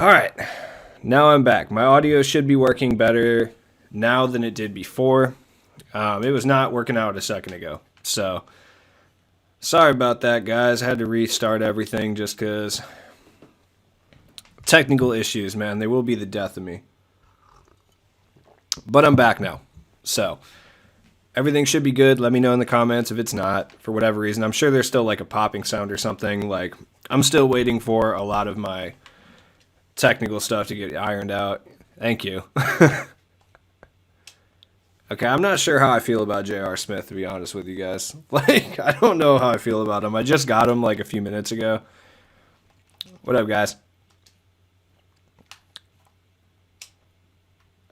All right, now I'm back. My audio should be working better now than it did before. It was not working out a second ago. So, sorry about that, guys. I had to restart everything just because technical issues, man. They will be the death of me. But I'm back now. So, everything should be good. Let me know in the comments if it's not, for whatever reason. I'm sure there's still like a popping sound or something. Like, I'm still waiting for a lot of my technical stuff to get ironed out. Thank you. Okay, I'm not sure how I feel about J.R. Smith, to be honest with you guys. Like, I don't know how I feel about him. I just got him like a few minutes ago. What up, guys?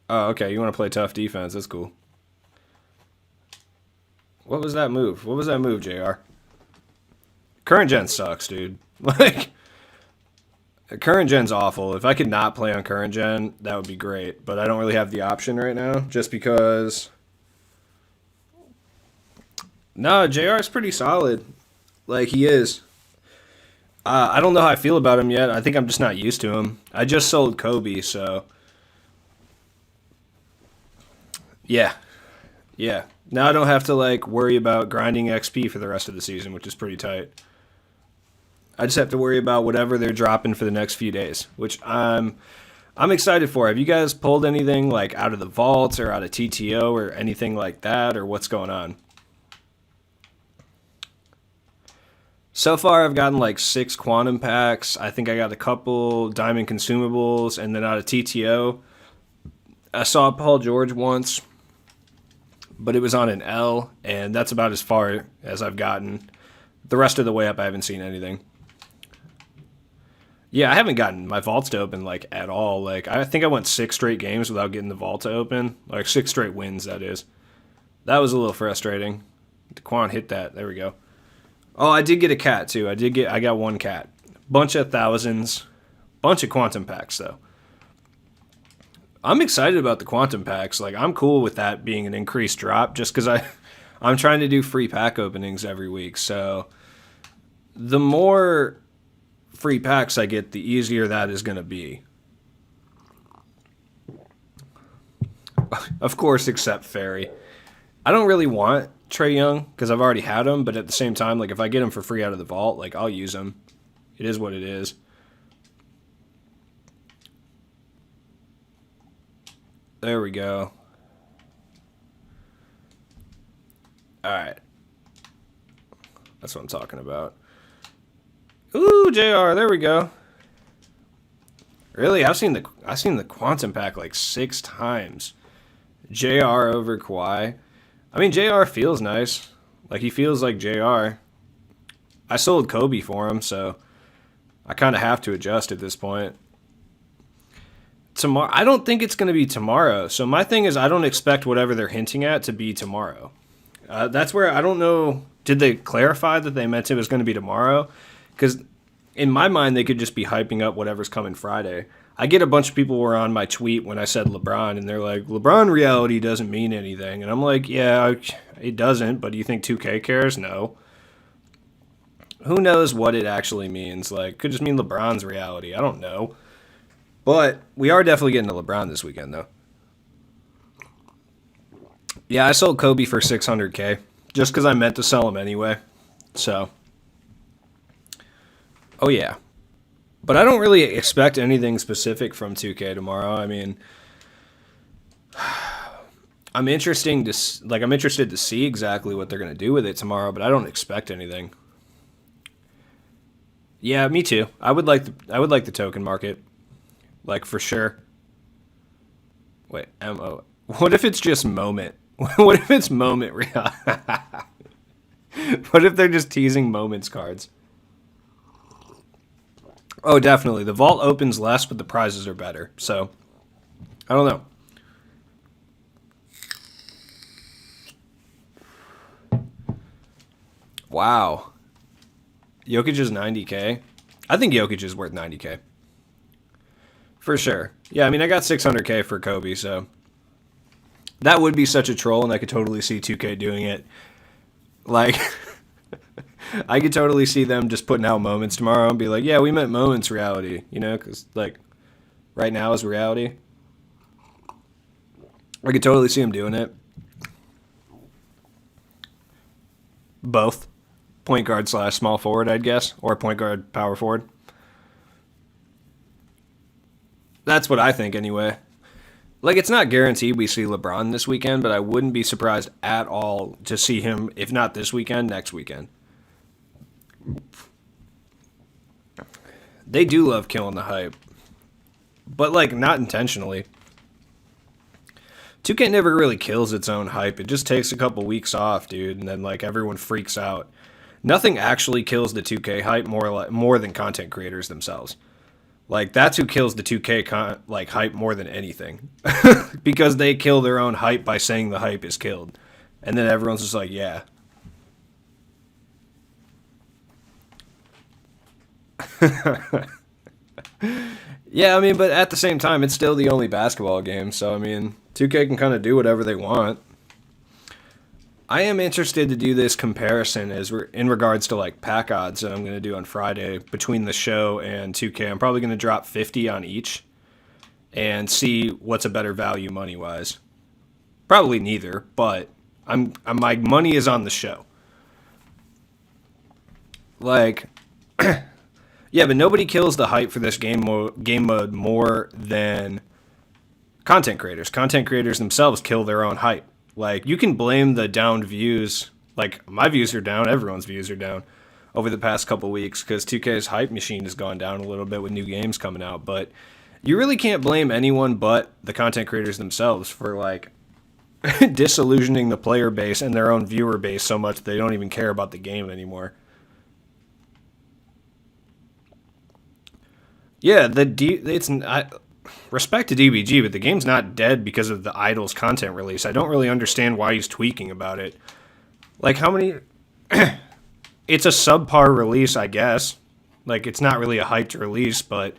Oh, okay, you want to play tough defense. That's cool. What was that move? What was that move, JR? Current gen sucks, dude. Like, current gen's awful. If I could not play on current gen, that would be great. But I don't really have the option right now, just because. No, JR's pretty solid. Like, he is. I don't know how I feel about him yet. I think I'm just not used to him. I just sold Kobe, so. Yeah. Yeah. Now I don't have to, like, worry about grinding XP for the rest of the season, which is pretty tight. I just have to worry about whatever they're dropping for the next few days, which I'm excited for. Have you guys pulled anything like out of the vaults or out of TTO or anything like that, or what's going on? So far, I've gotten like 6 quantum packs. I think I got a couple diamond consumables, and then out of TTO, I saw Paul George once, but it was on an L, and that's about as far as I've gotten. The rest of the way up, I haven't seen anything. Yeah, I haven't gotten my vaults to open, like, at all. Like, I think I went 6 straight games without getting the vault to open. Like, 6 straight wins, that is. That was a little frustrating. Quan hit that. There we go. Oh, I did get a cat, too. I got 1 cat. Bunch of thousands. Bunch of quantum packs, though. I'm excited about the quantum packs. Like, I'm cool with that being an increased drop, just because I'm trying to do free pack openings every week. So, the more free packs I get, the easier that is going to be. Of course, except Fairy. I don't really want Trae Young because I've already had him, but at the same time, like, if I get him for free out of the vault, like, I'll use him. It is what it is. There we go. Alright. That's what I'm talking about. Ooh, JR, there we go. Really? I've seen the quantum pack like 6 times. JR over Kawhi. I mean, JR feels nice. Like, he feels like JR. I sold Kobe for him, so I kind of have to adjust at this point. Tomorrow, I don't think it's going to be tomorrow. So my thing is, I don't expect whatever they're hinting at to be tomorrow. That's where I don't know. Did they clarify that they meant it was going to be tomorrow? Because in my mind, they could just be hyping up whatever's coming Friday. I get a bunch of people were on my tweet when I said LeBron, and they're like, LeBron reality doesn't mean anything. And I'm like, yeah, it doesn't, but do you think 2K cares? No. Who knows what it actually means? Like, could just mean LeBron's reality. I don't know. But we are definitely getting to LeBron this weekend, though. Yeah, I sold Kobe for $600K just because I meant to sell him anyway. So, oh yeah. But I don't really expect anything specific from 2K tomorrow. I mean, I'm interested to see exactly what they're going to do with it tomorrow, but I don't expect anything. Yeah, me too. I would like the token market. Like, for sure. Wait, MO. What if it's just moment? What if it's moment real? What if they're just teasing moments cards? Oh, definitely. The vault opens less, but the prizes are better. So, I don't know. Wow. Jokic is 90K. I think Jokic is worth 90K. For sure. Yeah, I mean, I got 600K for Kobe, so that would be such a troll, and I could totally see 2K doing it. Like, I could totally see them just putting out moments tomorrow and be like, yeah, we meant moments reality, you know? Because, like, right now is reality. I could totally see him doing it. Both. Point guard / small forward, I'd guess. Or point guard, power forward. That's what I think anyway. Like, it's not guaranteed we see LeBron this weekend, but I wouldn't be surprised at all to see him, if not this weekend, next weekend. They do love killing the hype. But, like, not intentionally. 2K never really kills its own hype. It just takes a couple weeks off, dude, and then, like, everyone freaks out. Nothing actually kills the 2K hype more than content creators themselves. Like, that's who kills the 2K hype more than anything. Because they kill their own hype by saying the hype is killed. And then everyone's just like, yeah. Yeah, I mean, but at the same time, it's still the only basketball game. So, I mean, 2K can kind of do whatever they want. I am interested to do this comparison in regards to like pack odds that I'm going to do on Friday between the show and 2K. I'm probably going to drop 50 on each and see what's a better value money wise. Probably neither, but my money is on the show. Like, yeah, but nobody kills the hype for this game mode more than content creators. Content creators themselves kill their own hype. Like, you can blame the downed views. Like, my views are down. Everyone's views are down over the past couple weeks because 2K's hype machine has gone down a little bit with new games coming out. But you really can't blame anyone but the content creators themselves for, like, disillusioning the player base and their own viewer base so much that they don't even care about the game anymore. Yeah, respect to DBG, but the game's not dead because of the Idols content release. I don't really understand why he's tweaking about it. Like, how many... It's a subpar release, I guess. Like, it's not really a hyped release, but...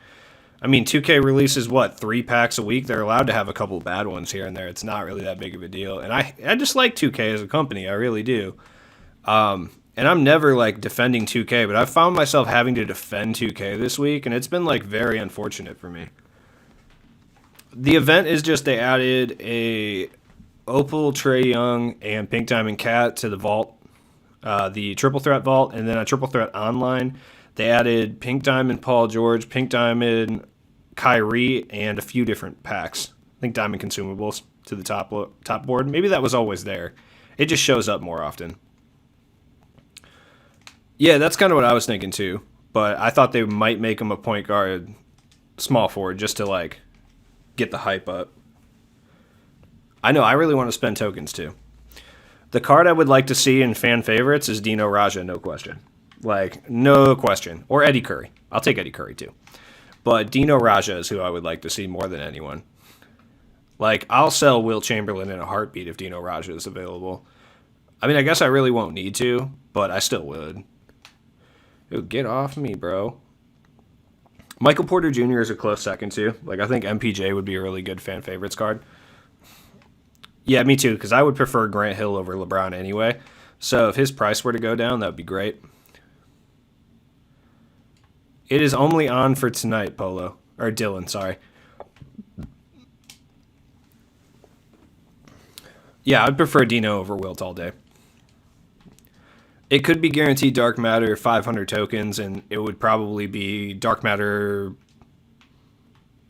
I mean, 2K releases, 3 packs a week? They're allowed to have a couple bad ones here and there. It's not really that big of a deal. And I just like 2K as a company. I really do. And I'm never, like, defending 2K, but I've found myself having to defend 2K this week, and it's been, like, very unfortunate for me. The event is just they added a Opal, Trae Young, and Pink Diamond Cat to the vault, the Triple Threat vault, and then a Triple Threat online. They added Pink Diamond Paul George, Pink Diamond Kyrie, and a few different packs. I think Diamond Consumables to the top board. Maybe that was always there. It just shows up more often. Yeah, that's kind of what I was thinking too. But I thought they might make him a point guard, small forward, just to, like, get the hype up. I know, I really want to spend tokens too. The card I would like to see in fan favorites is Dino Raja, no question. Like, no question. Or Eddie Curry. I'll take Eddie Curry too. But Dino Raja is who I would like to see more than anyone. Like, I'll sell Wilt Chamberlain in a heartbeat if Dino Raja is available. I mean, I guess I really won't need to, but I still would. Ew, get off me, bro. Michael Porter Jr. is a close second, too. Like, I think MPJ would be a really good fan favorites card. Yeah, me too, because I would prefer Grant Hill over LeBron anyway. So if his price were to go down, that would be great. It is only on for tonight, Polo. Or Dylan, sorry. Yeah, I'd prefer Dino over Wilt all day. It could be guaranteed Dark Matter 500 tokens, and it would probably be Dark Matter...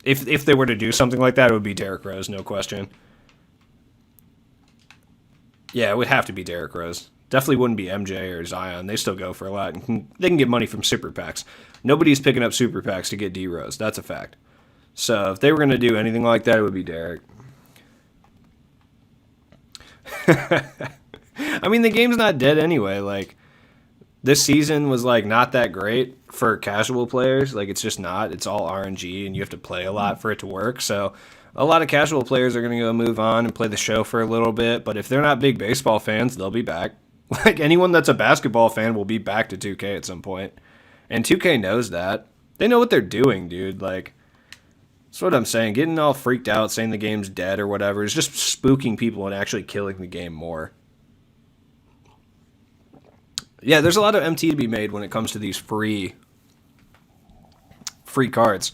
If they were to do something like that, it would be Derrick Rose, no question. Yeah, it would have to be Derrick Rose. Definitely wouldn't be MJ or Zion. They still go for a lot. They can get money from super packs. Nobody's picking up super packs to get D Rose. That's a fact. So if they were going to do anything like that, it would be Derrick. I mean, the game's not dead anyway. Like, this season was, like, not that great for casual players. Like, it's just not. It's all RNG, and you have to play a lot for it to work. So a lot of casual players are going to go move on and play the show for a little bit. But if they're not big baseball fans, they'll be back. Like, anyone that's a basketball fan will be back to 2K at some point. And 2K knows that. They know what they're doing, dude. Like, that's what I'm saying. Getting all freaked out, saying the game's dead or whatever is just spooking people and actually killing the game more. Yeah, there's a lot of MT to be made when it comes to these free cards.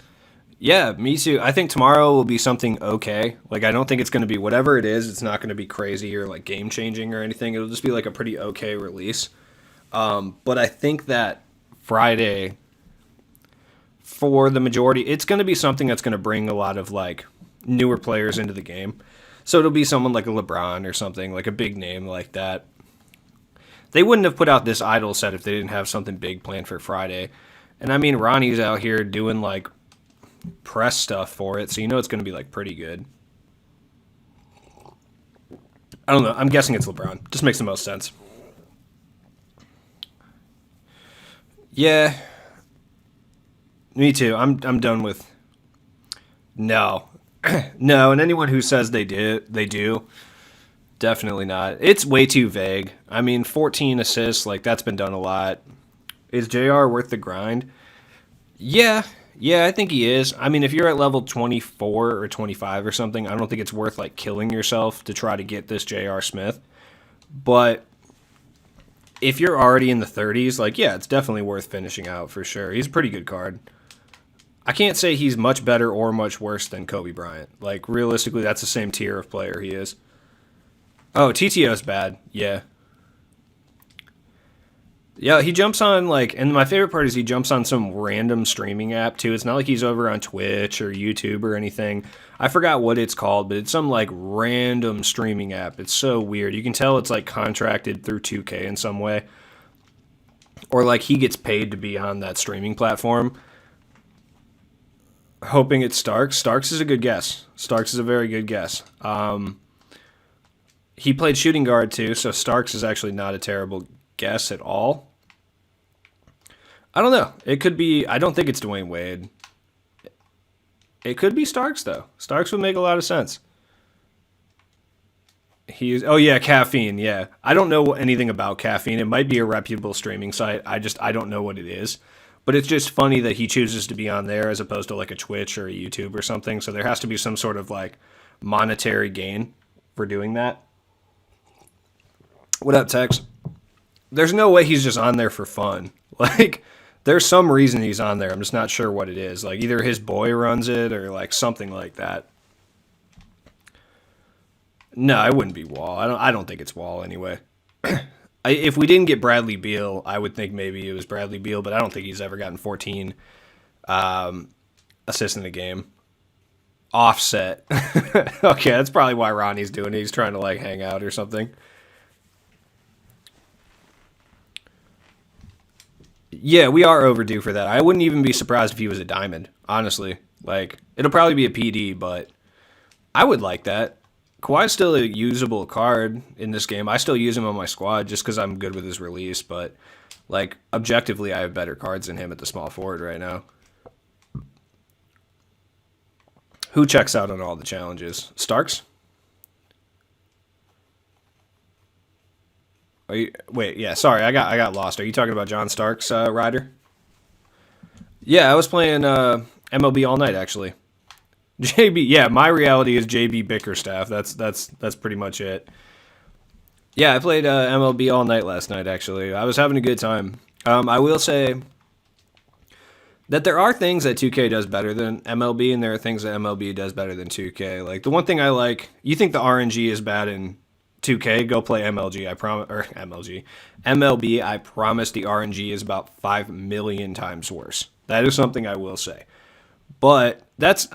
Yeah, me too. I think tomorrow will be something okay. Like, I don't think it's going to be whatever it is. It's not going to be crazy or like game changing or anything. It'll just be like a pretty okay release. But I think that Friday, for the majority, it's going to be something that's going to bring a lot of like newer players into the game. So it'll be someone like a LeBron or something, like a big name like that. They wouldn't have put out this idol set if they didn't have something big planned for Friday. And I mean, Ronnie's out here doing like press stuff for it, so you know it's going to be like pretty good. I don't know. I'm guessing it's LeBron. Just makes the most sense. Yeah, me too. I'm done with no, no. And anyone who says they do, definitely not. It's way too vague. I mean, 14 assists, like that's been done a lot. Is JR worth the grind? Yeah, yeah, I think he is. I mean, if you're at level 24 or 25 or something, I don't think it's worth like killing yourself to try to get this J.R. Smith. But if you're already in the 30s, like yeah, it's definitely worth finishing out for sure. He's a pretty good card. I can't say he's much better or much worse than Kobe Bryant. Like realistically, that's the same tier of player he is. Oh, TTO's bad. Yeah. Yeah, he jumps on like, and my favorite part is he jumps on some random streaming app too. It's not like he's over on Twitch or YouTube or anything. I forgot what it's called, but it's some like random streaming app. It's so weird. You can tell it's like contracted through 2K in some way, or like he gets paid to be on that streaming platform. Hoping it's Starks. Starks is a good guess. Starks is a very good guess. He played shooting guard too, so Starks is actually not a terrible guess at all. I don't know. It could be. I don't think it's Dwayne Wade. It could be Starks though. Starks would make a lot of sense. He's. Oh yeah, caffeine. Yeah, I don't know anything about caffeine. It might be a reputable streaming site. I don't know what it is. But it's just funny that he chooses to be on there as opposed to like a Twitch or a YouTube or something. So there has to be some sort of like monetary gain for doing that. What up, Tex? There's no way he's just on there for fun. Like, there's some reason he's on there. I'm just not sure what it is. Like, either his boy runs it or, like, something like that. No, it wouldn't be Wall. I don't think it's Wall anyway. If we didn't get Bradley Beal, I would think maybe it was Bradley Beal, but I don't think he's ever gotten 14 assists in a game. Offset. Okay, that's probably why Ronnie's doing it. He's trying to, like, hang out or something. Yeah, we are overdue for that. I wouldn't even be surprised if he was a diamond, honestly. Like, it'll probably be a PD, but I would like that. Kawhi's still a usable card in this game. I still use him on my squad just because I'm good with his release, but, like, objectively, I have better cards than him at the small forward right now. Who checks out on all the challenges? Starks? Wait, yeah, sorry, I got lost. Are you talking about John Starks, rider? Yeah, I was playing MLB all night actually. JB, yeah, my reality is JB Bickerstaff. That's pretty much it. Yeah, I played MLB all night last night actually. I was having a good time. I will say that there are things that 2K does better than MLB, and there are things that MLB does better than 2K. Like the one thing I like, you think the RNG is bad in 2K, go play MLG. I promise, or MLB. I promise the RNG is about 5 million times worse. That is something I will say. But that's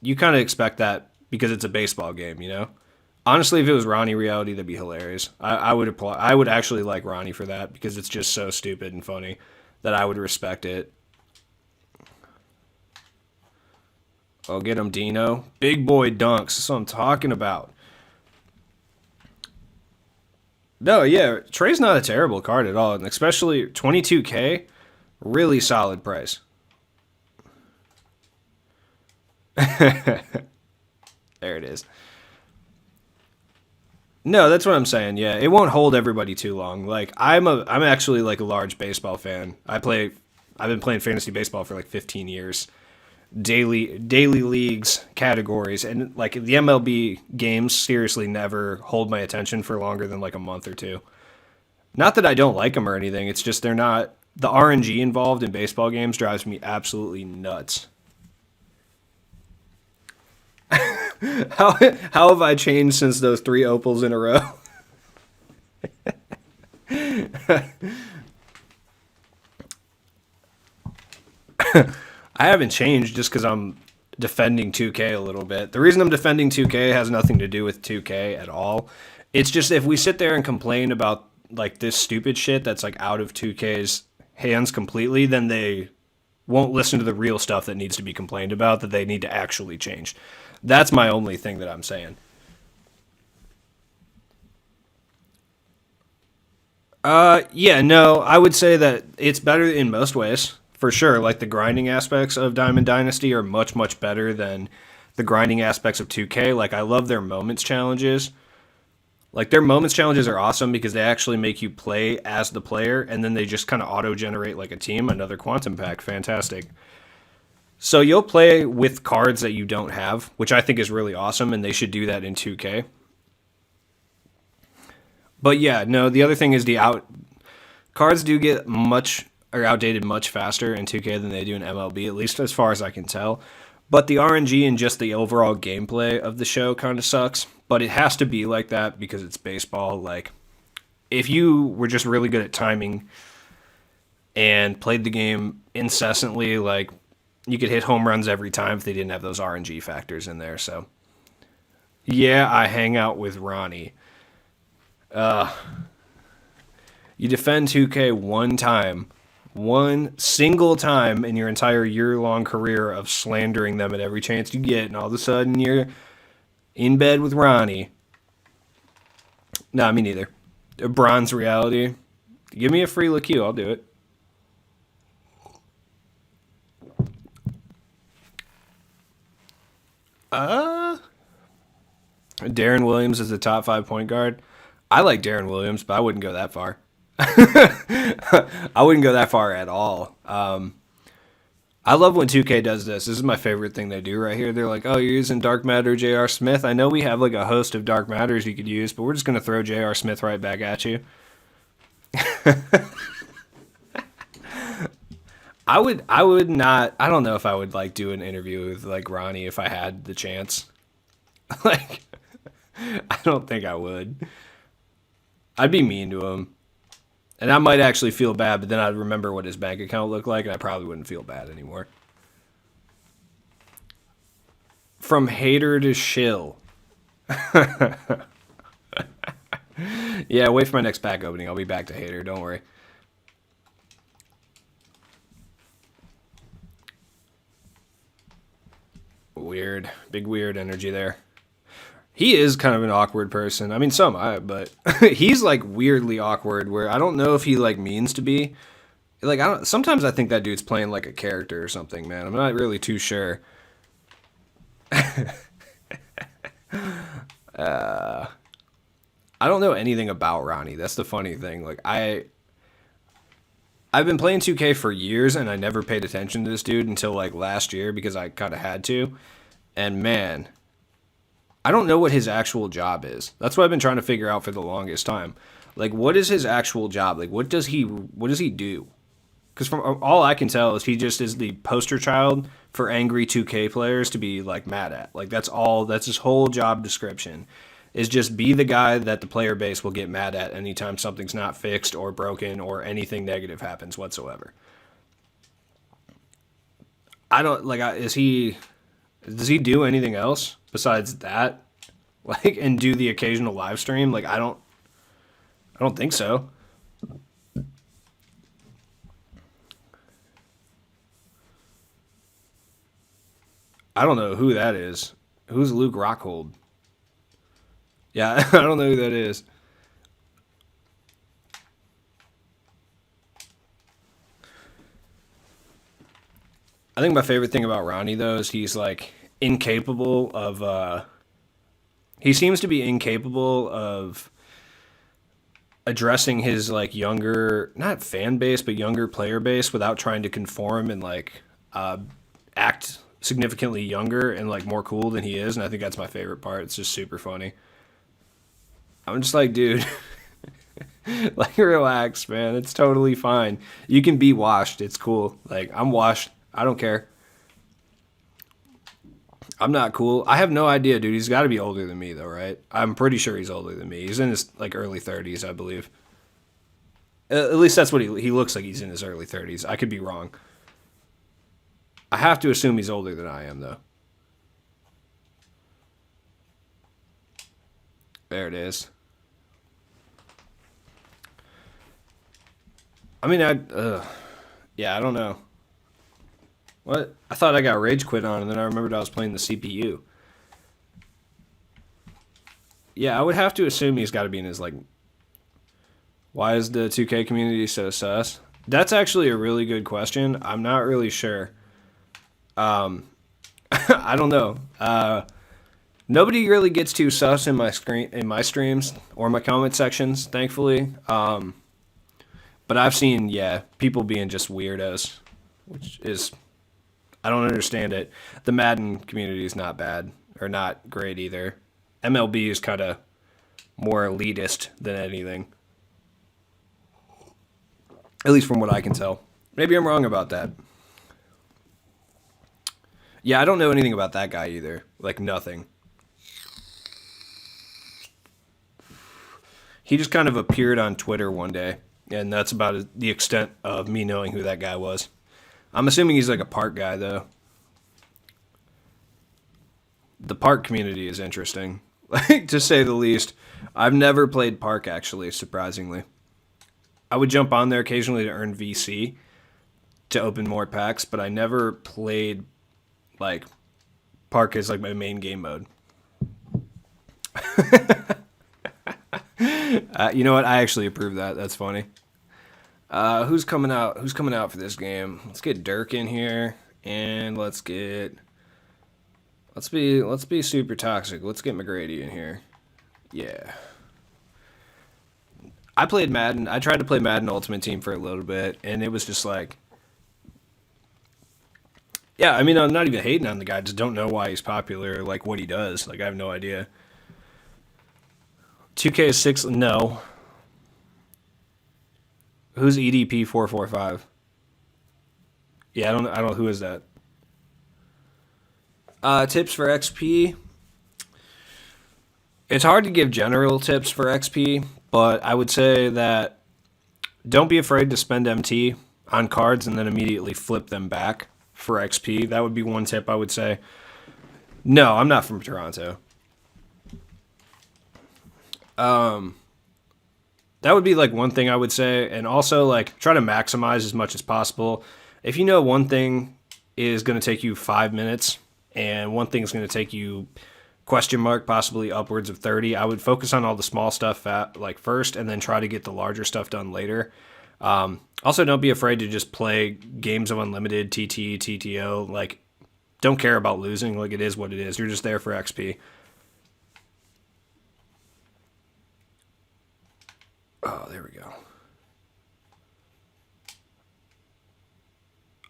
you kind of expect that because it's a baseball game, you know. Honestly, if it was Ronnie reality, that'd be hilarious. I would apply. I would actually like Ronnie for that because it's just so stupid and funny that I would respect it. Oh, get him, Dino. Big boy dunks. That's what I'm talking about. No, yeah, Trey's not a terrible card at all, and especially 22K, really solid price. There it is. No, that's what I'm saying. Yeah, it won't hold everybody too long. Like I'm actually like a large baseball fan. I've been playing fantasy baseball for like 15 years. Daily leagues categories, and like the MLB games seriously never hold my attention for longer than like a month or two. Not that I don't like them or anything, it's just they're not, the RNG involved in baseball games drives me absolutely nuts. How how have I changed since those three opals in a row? I haven't changed just because I'm defending 2K a little bit. The reason I'm defending 2K has nothing to do with 2K at all. It's just if we sit there and complain about like this stupid shit that's like out of 2K's hands completely, then they won't listen to the real stuff that needs to be complained about that they need to actually change. That's my only thing that I'm saying. Yeah, no, I would say that it's better in most ways, for sure. Like the grinding aspects of Diamond Dynasty are much, much better than the grinding aspects of 2K. Like I love their moments challenges. Like their moments challenges are awesome because they actually make you play as the player and then they just kind of auto generate like a team, another quantum pack. Fantastic. So you'll play with cards that you don't have, which I think is really awesome and they should do that in 2K. But yeah, no, the other thing is the out cards do get much or outdated much faster in 2K than they do in MLB, at least as far as I can tell. But the RNG and just the overall gameplay of the show kind of sucks. But it has to be like that because it's baseball. Like, if you were just really good at timing and played the game incessantly, like, you could hit home runs every time if they didn't have those RNG factors in there. So, yeah, I hang out with Ronnie. You defend 2K one time, one single time in your entire year-long career of slandering them at every chance you get, and all of a sudden you're in bed with Ronnie. Nah, me neither. A bronze reality. Give me a free look you, I'll do it. Uh, Darren Williams is the top 5 point guard. I like Darren Williams, but I wouldn't go that far. I wouldn't go that far at all. I love when 2K does this. This is my favorite thing they do right here. They're like, oh, you're using Dark Matter J.R. Smith. I know we have like a host of Dark Matters you could use, but we're just going to throw J.R. Smith right back at you. I would not, I don't know if I would like do an interview with like Ronnie if I had the chance. Like, I don't think I would. I'd be mean to him. And I might actually feel bad, but then I'd remember what his bank account looked like, and I probably wouldn't feel bad anymore. From hater to shill. Yeah, wait for my next pack opening. I'll be back to hater. Don't worry. Weird. Big weird energy there. He is kind of an awkward person. I mean, so am I, but he's like weirdly awkward where I don't know if he like means to be. Like I don't sometimes I think that dude's playing like a character or something, man. I'm not really too sure. I don't know anything about Ronnie. That's the funny thing. Like I've been playing 2K for years and I never paid attention to this dude until like last year because I kind of had to. And man, I don't know what his actual job is. That's what I've been trying to figure out for the longest time. Like, what is his actual job? Like, what does he do? Because from all I can tell is he just is the poster child for angry 2K players to be like mad at. Like that's all. That's his whole job description. Is just be the guy that the player base will get mad at anytime something's not fixed or broken or anything negative happens whatsoever. I don't like. Is he? Does he do anything else besides that? Like, and do the occasional live stream? Like, I don't think so. I don't know who that is. Who's Luke Rockhold? Yeah, I don't know who that is. I think my favorite thing about Ronnie though is he's like incapable of he seems to be incapable of addressing his like younger not fan base but younger player base without trying to conform and like act significantly younger and like more cool than he is, and I think that's my favorite part. It's just super funny. I'm just like, dude, like relax, man. It's totally fine. You can be washed. It's cool. Like I'm washed. I don't care. I'm not cool. I have no idea, dude. He's got to be older than me, though, right? I'm pretty sure he's older than me. He's in his like early 30s, I believe. At least that's what he looks like. He's in his early 30s. I could be wrong. I have to assume he's older than I am, though. There it is. I mean, yeah, I don't know. What? I thought I got rage quit on, and then I remembered I was playing the CPU. Yeah, I would have to assume he's got to be in his, like... Why is the 2K community so sus? That's actually a really good question. I'm not really sure. I don't know. Nobody really gets too sus in my streams or my comment sections, thankfully. But I've seen, yeah, people being just weirdos, which is, I don't understand it. The Madden community is not bad, or not great either. MLB is kind of more elitist than anything. At least from what I can tell. Maybe I'm wrong about that. Yeah, I don't know anything about that guy either. Like, nothing. He just kind of appeared on Twitter one day, and that's about the extent of me knowing who that guy was. I'm assuming he's like a park guy, though. The park community is interesting, like, to say the least. I've never played park, actually, surprisingly. I would jump on there occasionally to earn VC to open more packs, but I never played, like, park as, like, my main game mode. You know what? I actually approve that. That's funny. Who's coming out? Who's coming out for this game? Let's get Dirk in here, and let's be super toxic. Let's get McGrady in here. Yeah. I played Madden. I tried to play Madden Ultimate Team for a little bit, and it was just like, yeah. I mean, I'm not even hating on the guy. I just don't know why he's popular, like what he does. Like, I have no idea. 2K is 6. No. Who's EDP 445? Yeah, I don't know. Who is that? Tips for XP. It's hard to give general tips for XP, but I would say that don't be afraid to spend MT on cards and then immediately flip them back for XP. That would be one tip I would say. No, I'm not from Toronto. That would be like one thing I would say, and also like try to maximize as much as possible. If you know one thing is going to take you 5 minutes and one thing is going to take you question mark possibly upwards of 30, I would focus on all the small stuff like first and then try to get the larger stuff done later. Also, don't be afraid to just play games of unlimited TT, TTO. Like, don't care about losing. Like, it is what it is. You're just there for XP. Oh, there we go.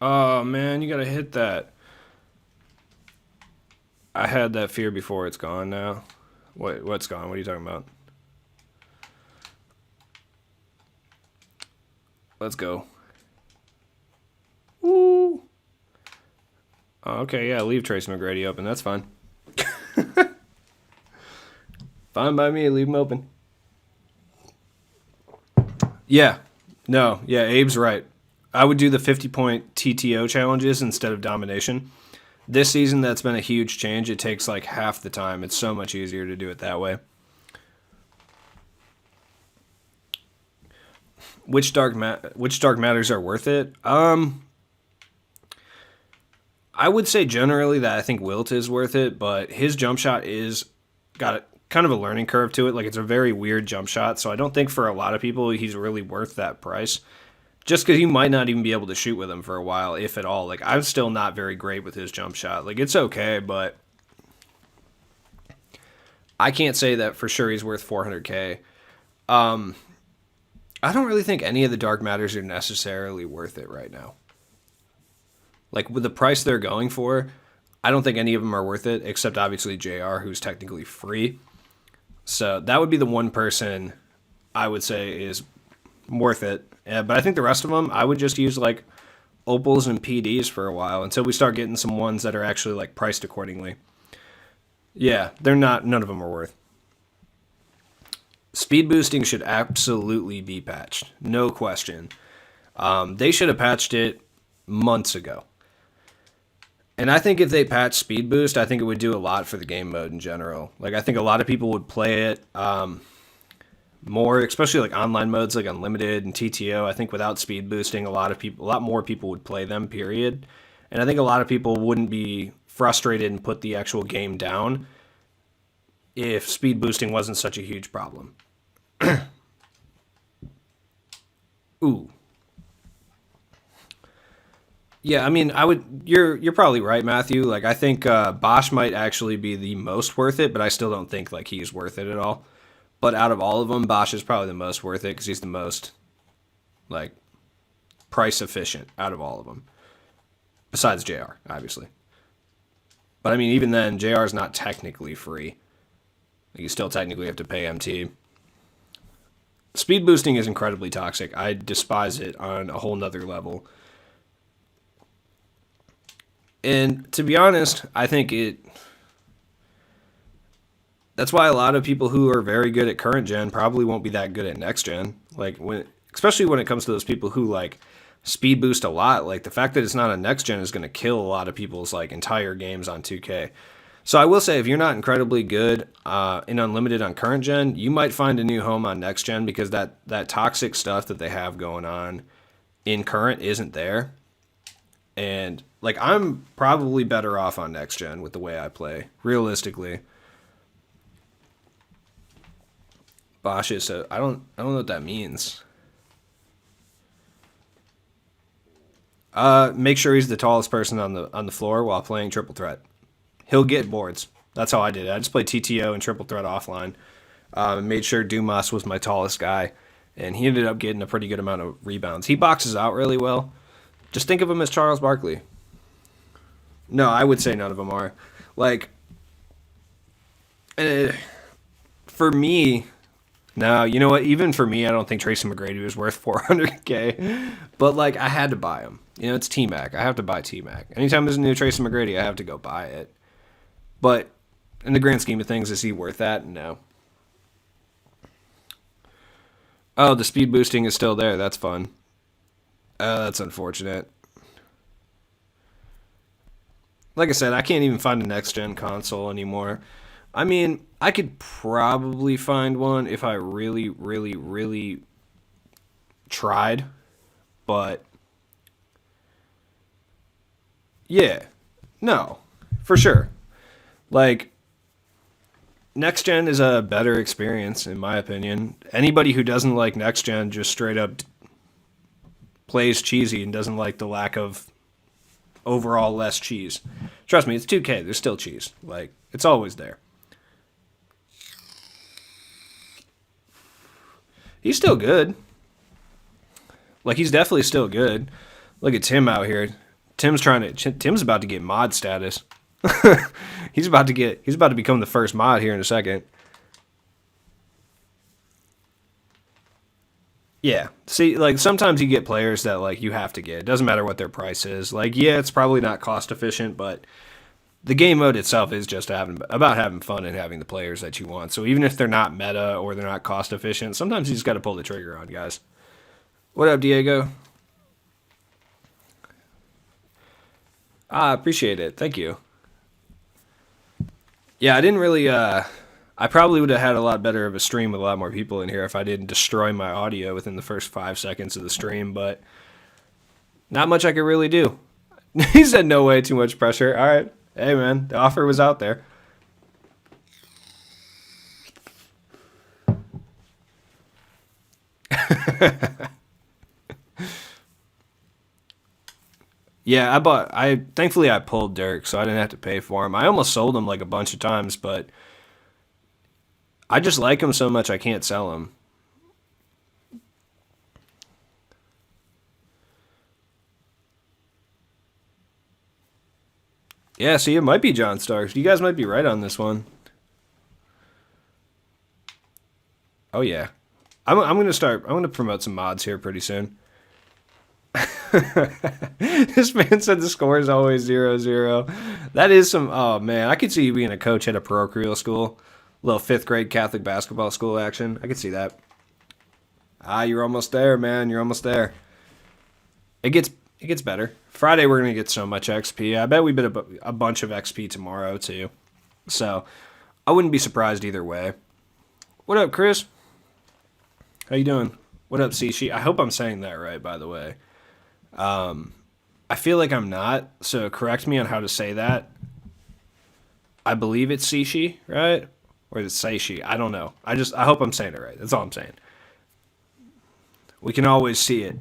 Oh, man, you gotta hit that. I had that fear before. It's gone now. What's gone? What are you talking about? Let's go. Woo! Oh, okay, yeah, leave Tracy McGrady open. That's fine. Fine by me. Leave him open. Yeah. No. Yeah, Abe's right. I would do the 50-point TTO challenges instead of domination. This season, that's been a huge change. It takes like half the time. It's so much easier to do it that way. Which dark matters are worth it? I would say generally that I think Wilt is worth it, but his jump shot is got kind of a learning curve to it. Like, it's a very weird jump shot, so I don't think for a lot of people he's really worth that price. Just because you might not even be able to shoot with him for a while, if at all. Like, I'm still not very great with his jump shot. Like, it's okay, but I can't say that for sure he's worth 400K. I don't really think any of the dark matters are necessarily worth it right now. Like, with the price they're going for, I don't think any of them are worth it, except obviously JR, who's technically free. So that would be the one person I would say is worth it. Yeah, but I think the rest of them, I would just use like opals and PDs for a while until we start getting some ones that are actually like priced accordingly. Yeah, they're not. None of them are worth. Speed boosting should absolutely be patched, no question. They should have patched it months ago. And I think if they patch speed boost, I think it would do a lot for the game mode in general. Like I think a lot of people would play it more, especially like online modes like unlimited and TTO. I think without speed boosting, a lot more people would play them. Period. And I think a lot of people wouldn't be frustrated and put the actual game down if speed boosting wasn't such a huge problem. Ooh. Yeah, I mean, I would. You're probably right, Matthew. Like, I think Bosch might actually be the most worth it, but I still don't think like he's worth it at all. But out of all of them, Bosch is probably the most worth it because he's the most like price efficient out of all of them, besides JR, obviously. But I mean, even then, JR is not technically free. You still technically have to pay MT. Speed boosting is incredibly toxic. I despise it on a whole nother level. And to be honest, I think that's why a lot of people who are very good at current gen probably won't be that good at next gen. Especially when it comes to those people who like speed boost a lot, like the fact that it's not on next gen is going to kill a lot of people's like entire games on 2K. So I will say if you're not incredibly good in unlimited on current gen, you might find a new home on next gen because that toxic stuff that they have going on in current isn't there. And like I'm probably better off on next gen with the way I play, realistically. Bosch is I don't know what that means. Make sure he's the tallest person on the floor while playing triple threat. He'll get boards. That's how I did it. I just played TTO and triple threat offline. Made sure Dumas was my tallest guy, and he ended up getting a pretty good amount of rebounds. He boxes out really well. Just think of him as Charles Barkley. No, I would say none of them are. Like, for me, no, you know what? Even for me, I don't think Tracy McGrady was worth 400K. But, like, I had to buy him. You know, it's T-Mac. I have to buy T-Mac. Anytime there's a new Tracy McGrady, I have to go buy it. But in the grand scheme of things, is he worth that? No. Oh, the speed boosting is still there. That's fun. That's unfortunate. Like I said, I can't even find a next-gen console anymore. I mean, I could probably find one if I really, really, really tried. But, yeah. No. For sure. Like, next-gen is a better experience, in my opinion. Anybody who doesn't like next-gen just straight up plays cheesy and doesn't like the lack of overall less cheese. Trust me, it's 2K. There's still cheese. Like, it's always there. He's still good. Like, he's definitely still good. Look at Tim out here. Tim's about to get mod status. He's about to become the first mod here in a second. Yeah. See, like, sometimes you get players that, like, you have to get. It doesn't matter what their price is. Like, yeah, it's probably not cost efficient, but the game mode itself is just about having fun and having the players that you want. So even if they're not meta or they're not cost efficient, sometimes you just got to pull the trigger on guys. What up, Diego? I appreciate it. Thank you. Yeah, I didn't really... I probably would have had a lot better of a stream with a lot more people in here if I didn't destroy my audio within the first 5 seconds of the stream, but not much I could really do. He said no way, too much pressure. All right. Hey, man, the offer was out there. Yeah, thankfully I pulled Dirk, so I didn't have to pay for him. I almost sold him like a bunch of times, but I just like him so much I can't sell him. Yeah, see, it might be John Starks. You guys might be right on this one. Oh yeah, I'm gonna promote some mods here pretty soon. This man said the score is always 0-0. That is some. Oh man, I could see you being a coach at a parochial school, little fifth grade Catholic basketball school action. I could see that. You're almost there, man. You're almost there. It gets better. Friday we're gonna get so much XP. I bet we get a bunch of XP tomorrow too. So I wouldn't be surprised either way. What up, Chris? How you doing? What up, Sishi? I hope I'm saying that right, by the way. I feel like I'm not, so correct me on how to say that. I believe it's Sishi, right? Or is it Seishi? I don't know. I hope I'm saying it right. That's all I'm saying. We can always see it.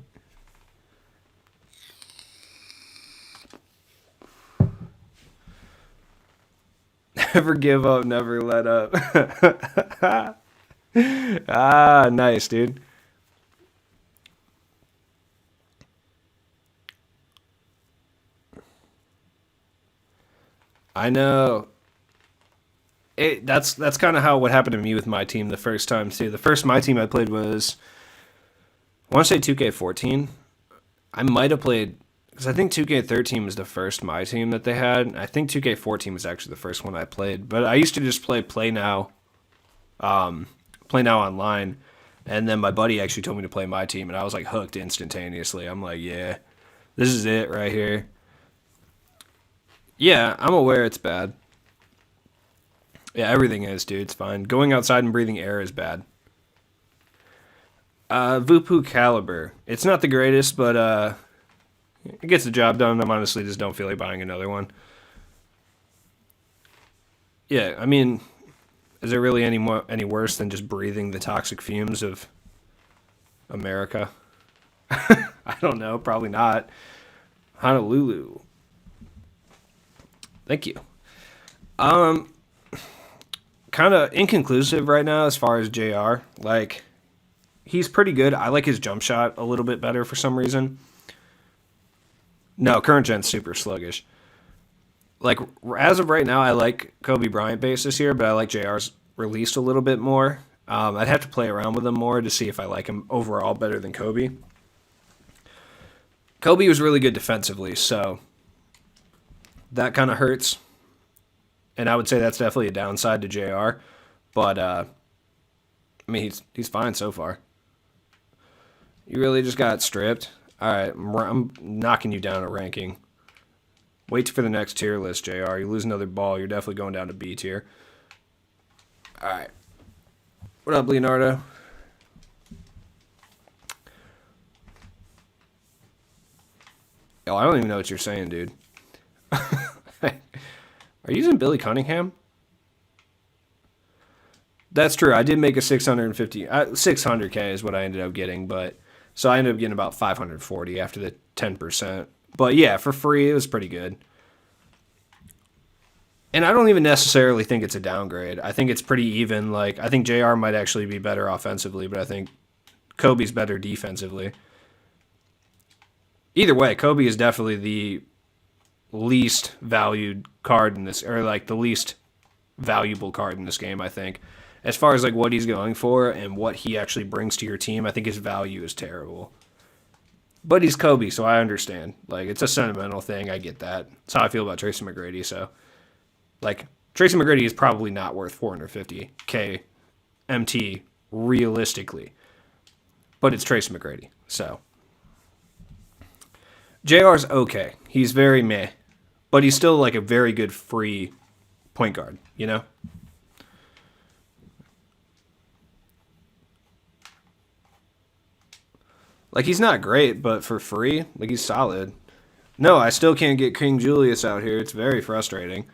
Never give up, never let up. Nice, dude. I know. That's kind of how what happened to me with my team the first time too. The first my team I played was I want to say 2K14. I might have played because I think 2K13 was the first my team that they had. I think 2K14 was actually the first one I played. But I used to just play now online, and then my buddy actually told me to play my team, and I was like hooked instantaneously. I'm like, yeah, this is it right here. Yeah, I'm aware it's bad. Yeah, everything is, dude. It's fine. Going outside and breathing air is bad. Vupu Caliber. It's not the greatest, but it gets the job done. I honestly just don't feel like buying another one. Yeah, I mean, is it really any worse than just breathing the toxic fumes of America? I don't know. Probably not. Honolulu. Thank you. Um, Kind of inconclusive right now as far as JR. Like, he's pretty good. I like his jump shot a little bit better for some reason. No, current gen's super sluggish. Like, as of right now, I like Kobe Bryant base this year, but I like JR's released a little bit more. I'd have to play around with him more to see if I like him overall better than Kobe. Kobe was really good defensively, so that kind of hurts. And I would say that's definitely a downside to JR. But, I mean, he's fine so far. You really just got stripped? All right, I'm knocking you down a ranking. Wait for the next tier list, JR. You lose another ball, you're definitely going down to B tier. All right. What up, Leonardo? Oh, I don't even know what you're saying, dude. Are you using Billy Cunningham? That's true. I did make a 600K is what I ended up getting, but so I ended up getting about 540 after the 10%. But yeah, for free, it was pretty good. And I don't even necessarily think it's a downgrade. I think it's pretty even. Like, I think JR might actually be better offensively, but I think Kobe's better defensively. Either way, Kobe is definitely the least valued card in this, or like the least valuable card in this game, I think. As far as like what he's going for and what he actually brings to your team, I think his value is terrible. But he's Kobe, so I understand. Like, it's a sentimental thing. I get that. That's how I feel about Tracy McGrady. So, like, Tracy McGrady is probably not worth 450K MT realistically. But it's Tracy McGrady. So, JR's okay. He's very meh. But he's still like a very good free point guard, you know? Like, he's not great, but for free, like, he's solid. No, I still can't get King Julius out here. It's very frustrating.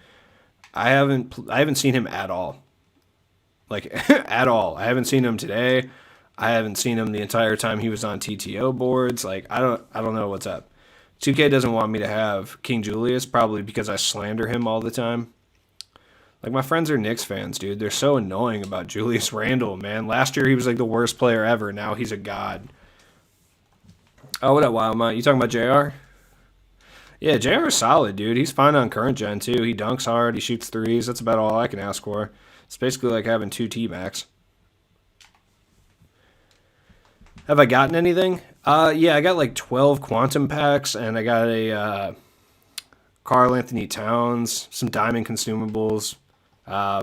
I haven't seen him at all. Like, at all. I haven't seen him today. I haven't seen him the entire time he was on TTO boards. Like, I don't know what's up. 2K doesn't want me to have King Julius, probably because I slander him all the time. Like, my friends are Knicks fans, dude. They're so annoying about Julius Randle, man. Last year he was like the worst player ever. Now he's a god. Oh, what up, Wildmont? You talking about JR? Yeah, JR is solid, dude. He's fine on current gen, too. He dunks hard. He shoots threes. That's about all I can ask for. It's basically like having two T-Max. Have I gotten anything? Yeah, I got like 12 quantum packs, and I got a Karl Anthony Towns, some diamond consumables. I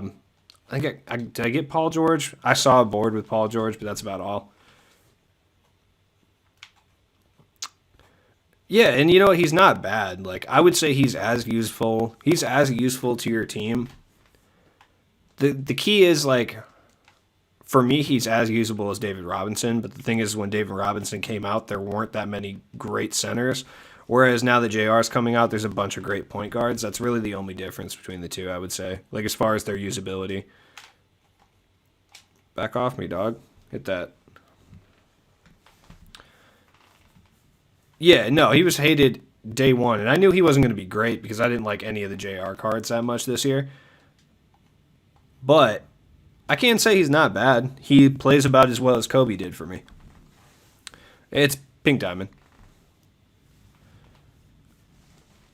think did I get Paul George? I saw a board with Paul George, but that's about all. Yeah, and you know what? He's not bad. Like I would say he's as useful. He's as useful to your team. The key is like for me, he's as usable as David Robinson. But the thing is, when David Robinson came out, there weren't that many great centers. Whereas now that JR is coming out, there's a bunch of great point guards. That's really the only difference between the two, I would say. Like as far as their usability. Back off me, dog. Hit that. Yeah, no, he was hated day one, and I knew he wasn't going to be great because I didn't like any of the JR cards that much this year. But I can't say he's not bad. He plays about as well as Kobe did for me. It's Pink Diamond.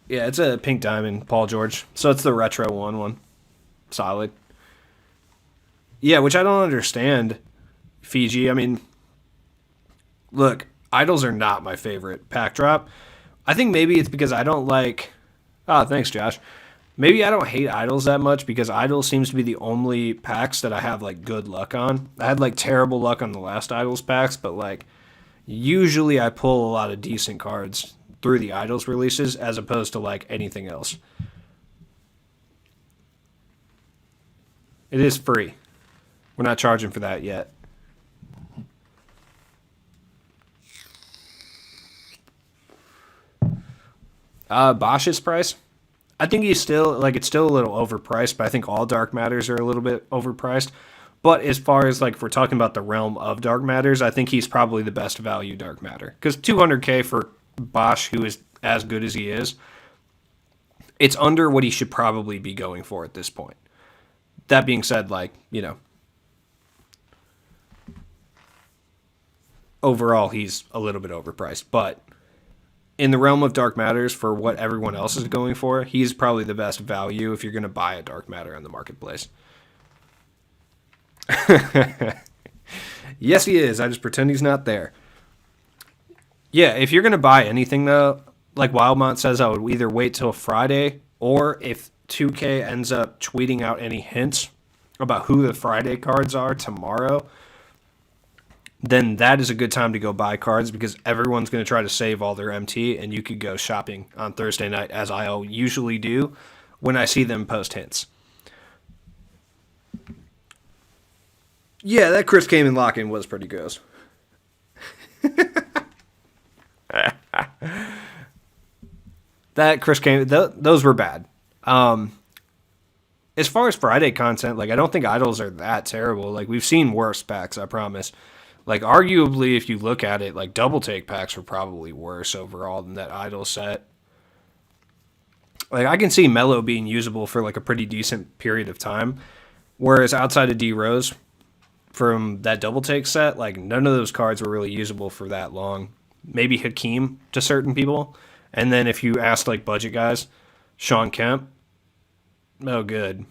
Yeah, it's a Pink Diamond, Paul George. So it's the Retro 1 Solid. Yeah, which I don't understand, Fiji. I mean, look, idols are not my favorite pack drop. I think maybe it's because I don't like. Oh, thanks, Josh. Maybe I don't hate idols that much because idols seems to be the only packs that I have like good luck on. I had like terrible luck on the last idols packs, but like usually I pull a lot of decent cards through the idols releases as opposed to like anything else. It is free. We're not charging for that yet. Bosch's price. I think he's still like it's still a little overpriced, but I think all dark matters are a little bit overpriced. But as far as like if we're talking about the realm of dark matters, I think he's probably the best value dark matter because 200K for Bosch, who is as good as he is, it's under what he should probably be going for at this point. That being said, like overall he's a little bit overpriced, but in the realm of dark matters for what everyone else is going for, he's probably the best value if you're going to buy a dark matter on the marketplace. Yes, he is. I just pretend he's not there. Yeah, if you're going to buy anything, though, like Wildmont says, I would either wait till Friday or if 2K ends up tweeting out any hints about who the Friday cards are tomorrow, then that is a good time to go buy cards because everyone's going to try to save all their MT, and you could go shopping on Thursday night, as I usually do when I see them post hints. Yeah, that Chris Kaman lock-in was pretty gross. That Chris Kaman, those were bad. As far as Friday content, like I don't think idols are that terrible. Like we've seen worse packs, I promise. Like, arguably, if you look at it, like, double take packs were probably worse overall than that idol set. Like, I can see Melo being usable for, like, a pretty decent period of time. Whereas outside of D Rose, from that double take set, like, none of those cards were really usable for that long. Maybe Hakeem to certain people. And then if you asked, like, budget guys, Sean Kemp, oh, good.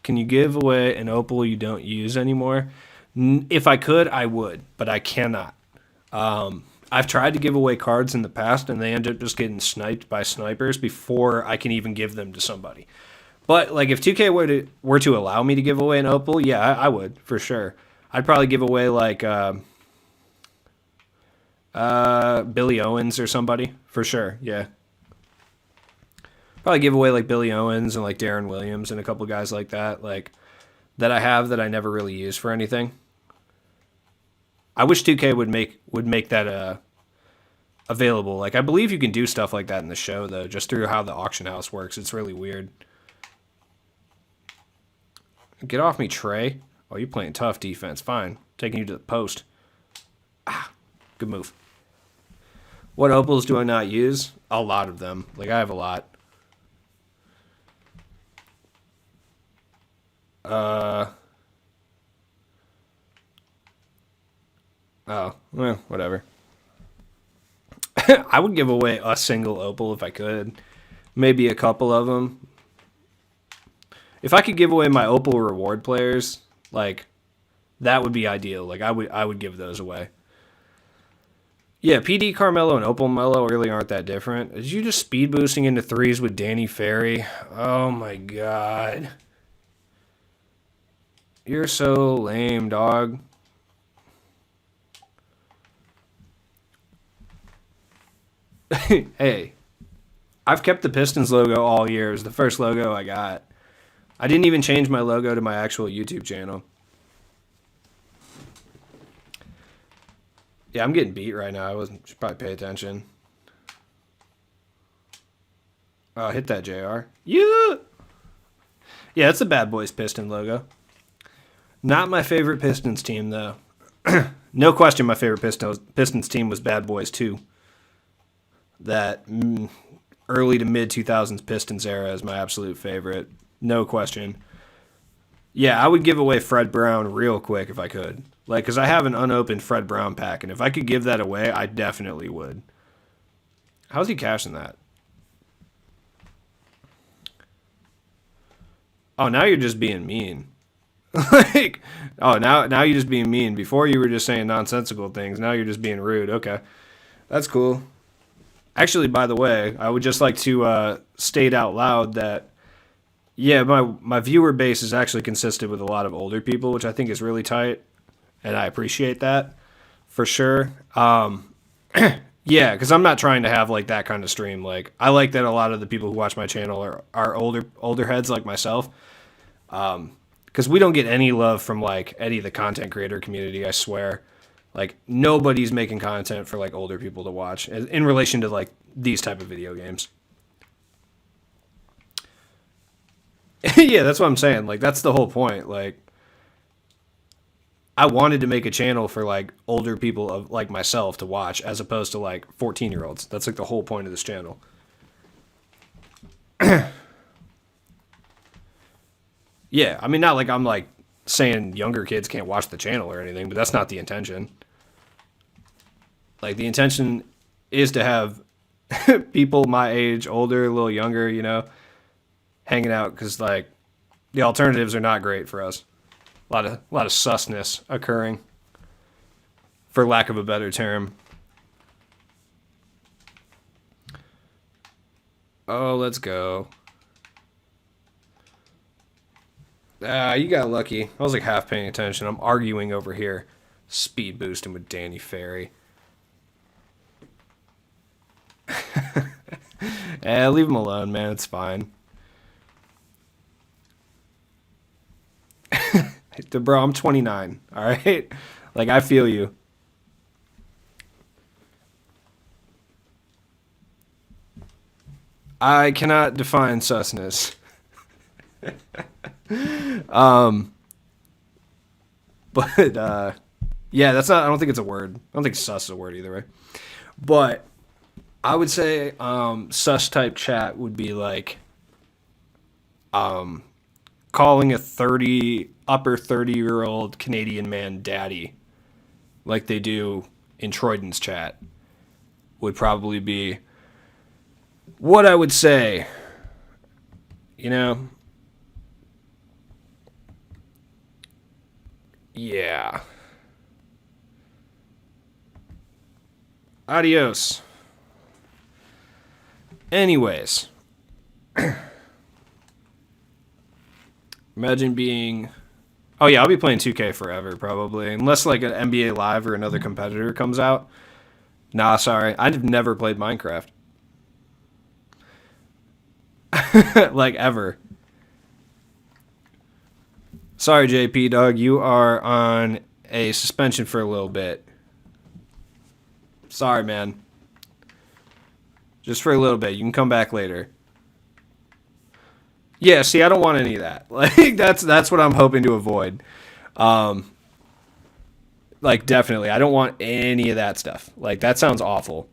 Can you give away an opal you don't use anymore? If I could, I would, but I cannot. I've tried to give away cards in the past, and they end up just getting sniped by snipers before I can even give them to somebody. But like, if 2K were to allow me to give away an opal, yeah, I would for sure. I'd probably give away like Billy Owens or somebody for sure. Yeah. Probably give away like Billy Owens and like Darren Williams and a couple guys like that, like that I have that I never really use for anything. I wish 2K would make that available. Like I believe you can do stuff like that in the show though, just through how the auction house works. It's really weird. Get off me, Trey. Oh, you're playing tough defense. Fine. Taking you to the post. Ah, good move. What opals do I not use? A lot of them. Like I have a lot. Oh, well, whatever. I would give away a single opal if I could. Maybe a couple of them. if I could give away my Opal reward players, like that would be ideal. Like I would give those away. Yeah, PD Carmelo and Opal Melo really aren't that different. Is you just speed boosting into threes with Danny Ferry? Oh my god. You're so lame, dog. Hey, I've kept the Pistons logo all year. It was the first logo I got. I didn't even change my logo to my actual YouTube channel. Yeah, I'm getting beat right now. Should probably pay attention. Oh, hit that, JR. Yeah! Yeah, it's the Bad Boys Piston logo. Not my favorite Pistons team, though. No question my favorite Pistons team was Bad Boys 2. That early to mid 2000s Pistons era is my absolute favorite. No question. Yeah, I would give away Fred Brown real quick if I could. Like, because I have an unopened Fred Brown pack, and if I could give that away, I definitely would. How's he cashing that? Oh, now you're just being mean. Like, oh, now you're just being mean. Before you were just saying nonsensical things. Now you're just being rude. Okay. That's cool. Actually, by the way, I would just like to state out loud that, yeah, my viewer base is actually consisted with a lot of older people, which I think is really tight, and I appreciate that for sure. Yeah, because I'm not trying to have like that kind of stream. Like, I like that a lot of the people who watch my channel are older heads like myself. Because we don't get any love from like any of the content creator community, I swear. Like, nobody's making content for like older people to watch in relation to like these type of video games. Yeah, that's what I'm saying. Like, that's the whole point. Like, I wanted to make a channel for like older people of like myself to watch as opposed to like 14-year-olds. That's like the whole point of this channel. Yeah, I mean, not like I'm like saying younger kids can't watch the channel or anything, but that's not the intention. Like, the intention is to have people my age, older, a little younger, you know, hanging out, because like the alternatives are not great for us. A lot of susness occurring, for lack of a better term. Oh, let's go. You got lucky. I was like half paying attention. I'm arguing over here. Speed boosting with Danny Ferry. Leave him alone, man. It's fine. Bro, I'm 29. All right? Like, I feel you. I cannot define susness. But yeah, that's not, I don't think it's a word. I don't think sus is a word either way. But I would say sus type chat would be like calling a upper 30-year-old Canadian man daddy, like they do in Troyden's chat, would probably be what I would say. You know? Yeah. Adios. Anyways. Imagine being... Oh yeah, I'll be playing 2K forever, probably. Unless like an NBA Live or another competitor comes out. Nah, sorry. I've never played Minecraft. Like, ever. Sorry, JP, dog. You are on a suspension for a little bit. Sorry, man. Just for a little bit. You can come back later. Yeah, see, I don't want any of that. Like, that's what I'm hoping to avoid. Like, definitely. I don't want any of that stuff. Like, that sounds awful.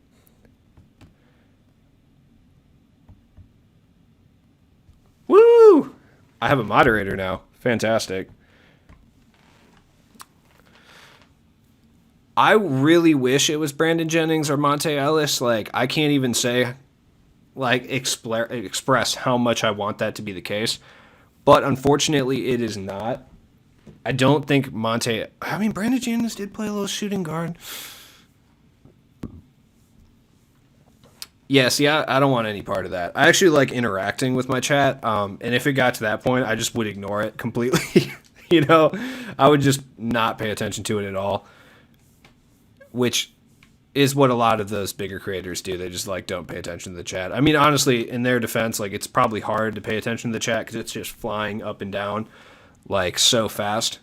Woo! I have a moderator now. Fantastic. I really wish it was Brandon Jennings or Monte Ellis. Like, I can't even say, like, express how much I want that to be the case. But unfortunately, it is not. I don't think Monte. I mean, Brandon Janice did play a little shooting guard. Yeah, see, I don't want any part of that. I actually like interacting with my chat, and if it got to that point, I just would ignore it completely. I would just not pay attention to it at all, which is what a lot of those bigger creators do. They just like don't pay attention to the chat. I mean, honestly, in their defense, like it's probably hard to pay attention to the chat because it's just flying up and down like so fast.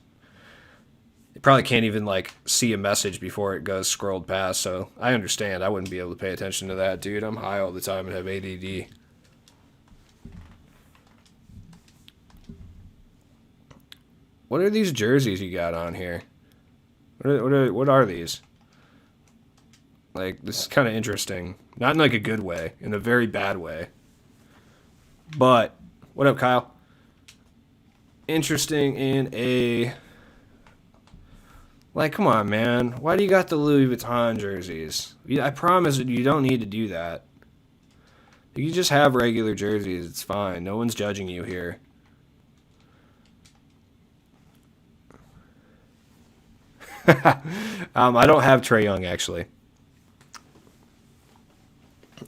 You probably can't even like see a message before it goes scrolled past. So I understand. I wouldn't be able to pay attention to that, dude. I'm high all the time and have ADD. What are these jerseys you got on here? What are these? Like, this is kind of interesting. Not in like a good way, in a very bad way. But what up, Kyle? Interesting in a... Like, come on, man. Why do you got the Louis Vuitton jerseys? I promise you don't need to do that. You just have regular jerseys. It's fine. No one's judging you here. I don't have Trae Young, actually.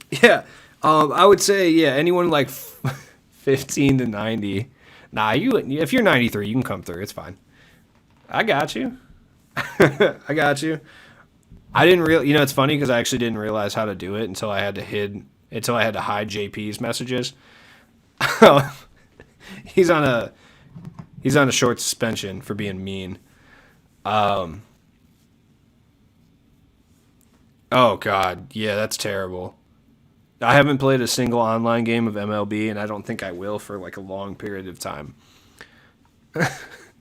Yeah. I would say, yeah, anyone like 15 to 90. Nah, if you're 93, you can come through. It's fine. I got you. I got you. I didn't really, it's funny because I actually didn't realize how to do it until I had to hide JP's messages. He's on a short suspension for being mean. Oh God, yeah, that's terrible. I haven't played a single online game of MLB, and I don't think I will for like a long period of time.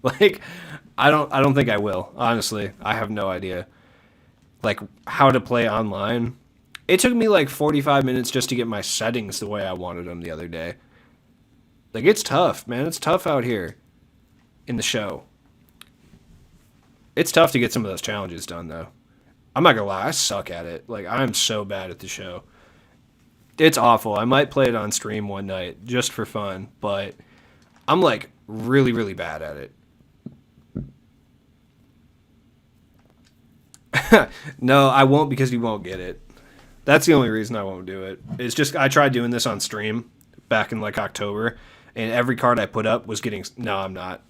Like, I don't think I will. Honestly, I have no idea. Like how to play online. It took me like 45 minutes just to get my settings the way I wanted them the other day. Like, it's tough, man. It's tough out here in the show. It's tough to get some of those challenges done, though. I'm not gonna lie, I suck at it. Like, I'm so bad at the show. It's awful. I might play it on stream one night just for fun, but I'm like really, really bad at it. No, I won't because you won't get it. That's the only reason I won't do it. It's just I tried doing this on stream back in like October, and every card I put up was getting... No, I'm not.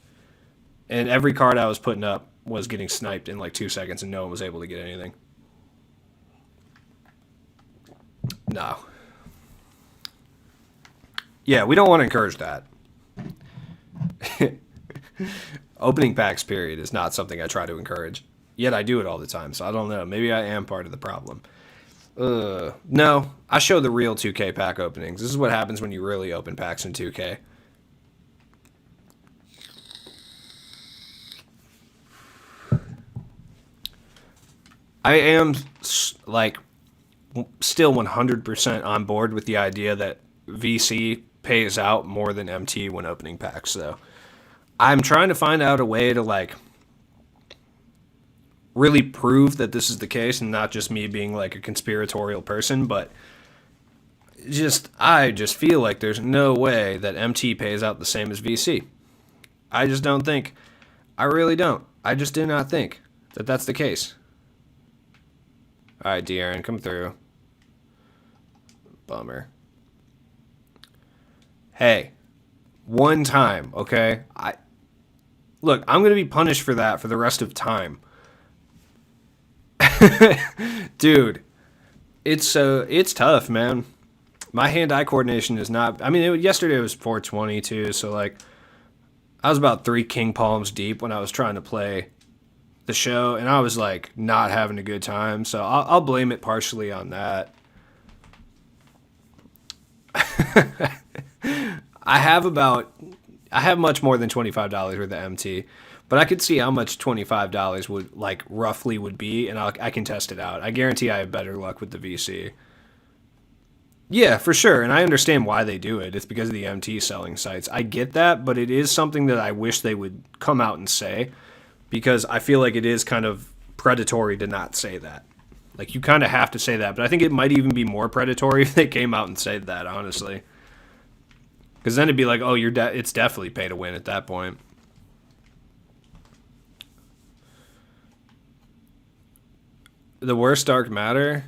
And every card I was putting up was getting sniped in like 2 seconds, and no one was able to get anything. No. Yeah, we don't want to encourage that. Opening packs, period, is not something I try to encourage. Yet I do it all the time, so I don't know. Maybe I am part of the problem. No, I show the real 2K pack openings. This is what happens when you really open packs in 2K. I am, like, still 100% on board with the idea that VC pays out more than MT when opening packs, though. I'm trying to find out a way to, like, really prove that this is the case and not just me being, like, a conspiratorial person, but I just feel like there's no way that MT pays out the same as VC. I just don't think. I really don't. I just do not think that that's the case. All right, De'Aaron, come through. Bummer. Hey, one time, okay? Look, I'm going to be punished for that for the rest of time. Dude, it's tough, man. My hand-eye coordination is not... I mean, yesterday was 420, too, so, like, I was about 3 king palms deep when I was trying to play the show, and I was, like, not having a good time, so I'll blame it partially on that. I have much more than $25 worth of MT, but I could see how much $25 would, like, roughly would be, and I can test it out. I guarantee I have better luck with the VC. Yeah, for sure, and I understand why they do it. It's because of the MT selling sites. I get that, but it is something that I wish they would come out and say, because I feel like it is kind of predatory to not say that. Like, you kind of have to say that, but I think it might even be more predatory if they came out and said that, honestly. Because then it'd be like, oh, it's definitely pay to win at that point. The worst dark matter?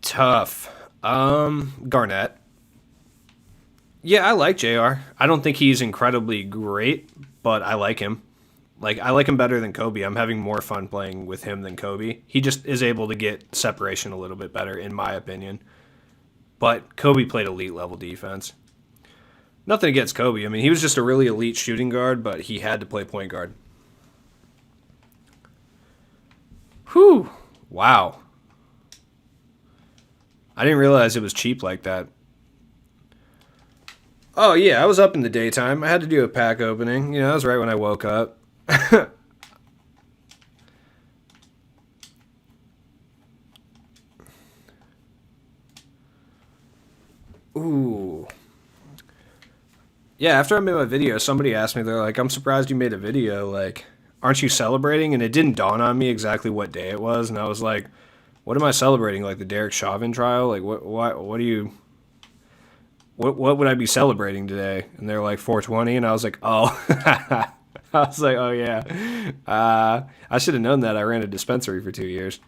Tough. Garnett. Yeah, I like JR. I don't think he's incredibly great, but I like him. Like, I like him better than Kobe. I'm having more fun playing with him than Kobe. He just is able to get separation a little bit better, in my opinion. But Kobe played elite level defense. Nothing against Kobe. I mean, he was just a really elite shooting guard, but he had to play point guard. Whew. Wow. I didn't realize it was cheap like that. Oh, yeah, I was up in the daytime. I had to do a pack opening. That was right when I woke up. Ooh. Yeah, after I made my video, somebody asked me, they're like, I'm surprised you made a video. Like, aren't you celebrating? And it didn't dawn on me exactly what day it was. And I was like, what am I celebrating? Like the Derek Chauvin trial? Like, what do you, what would I be celebrating today? And they're like 420. And I was like, oh, I was like, oh yeah. I should have known that. I ran a dispensary for 2 years.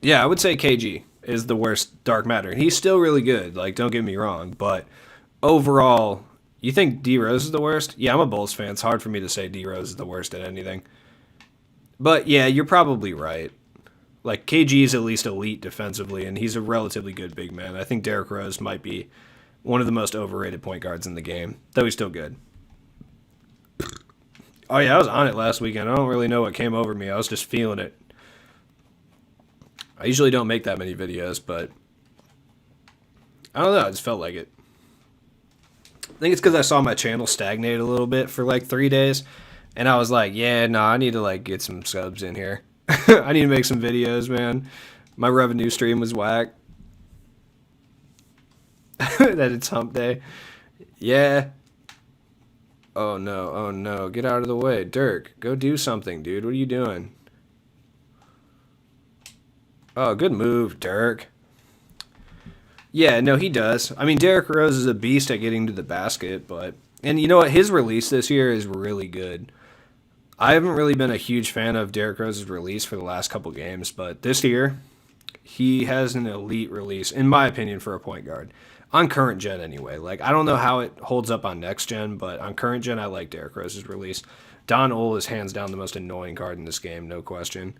Yeah, I would say KG is the worst dark matter. He's still really good. Like, don't get me wrong, but overall, you think D Rose is the worst? Yeah, I'm a Bulls fan. It's hard for me to say D Rose is the worst at anything. But yeah, you're probably right. Like KG is at least elite defensively, and he's a relatively good big man. I think Derrick Rose might be one of the most overrated point guards in the game, though he's still good. Oh yeah, I was on it last weekend. I don't really know what came over me. I was just feeling it. I usually don't make that many videos, but I don't know. I just felt like it. I think it's because I saw my channel stagnate a little bit for like 3 days, and I was like, yeah, no, I need to like get some subs in here. I need to make some videos, man. My revenue stream was whack. That it's hump day. Yeah. Oh no, oh no. Get out of the way. Dirk, go do something, dude. What are you doing? Oh, good move, Dirk. Yeah, no, he does. I mean, Derrick Rose is a beast at getting to the basket, but... And you know what? His release this year is really good. I haven't really been a huge fan of Derrick Rose's release for the last couple games, but this year, he has an elite release, in my opinion, for a point guard. On current gen, anyway. Like, I don't know how it holds up on next gen, but on current gen, I like Derrick Rose's release. Don Ole is hands down the most annoying card in this game, no question.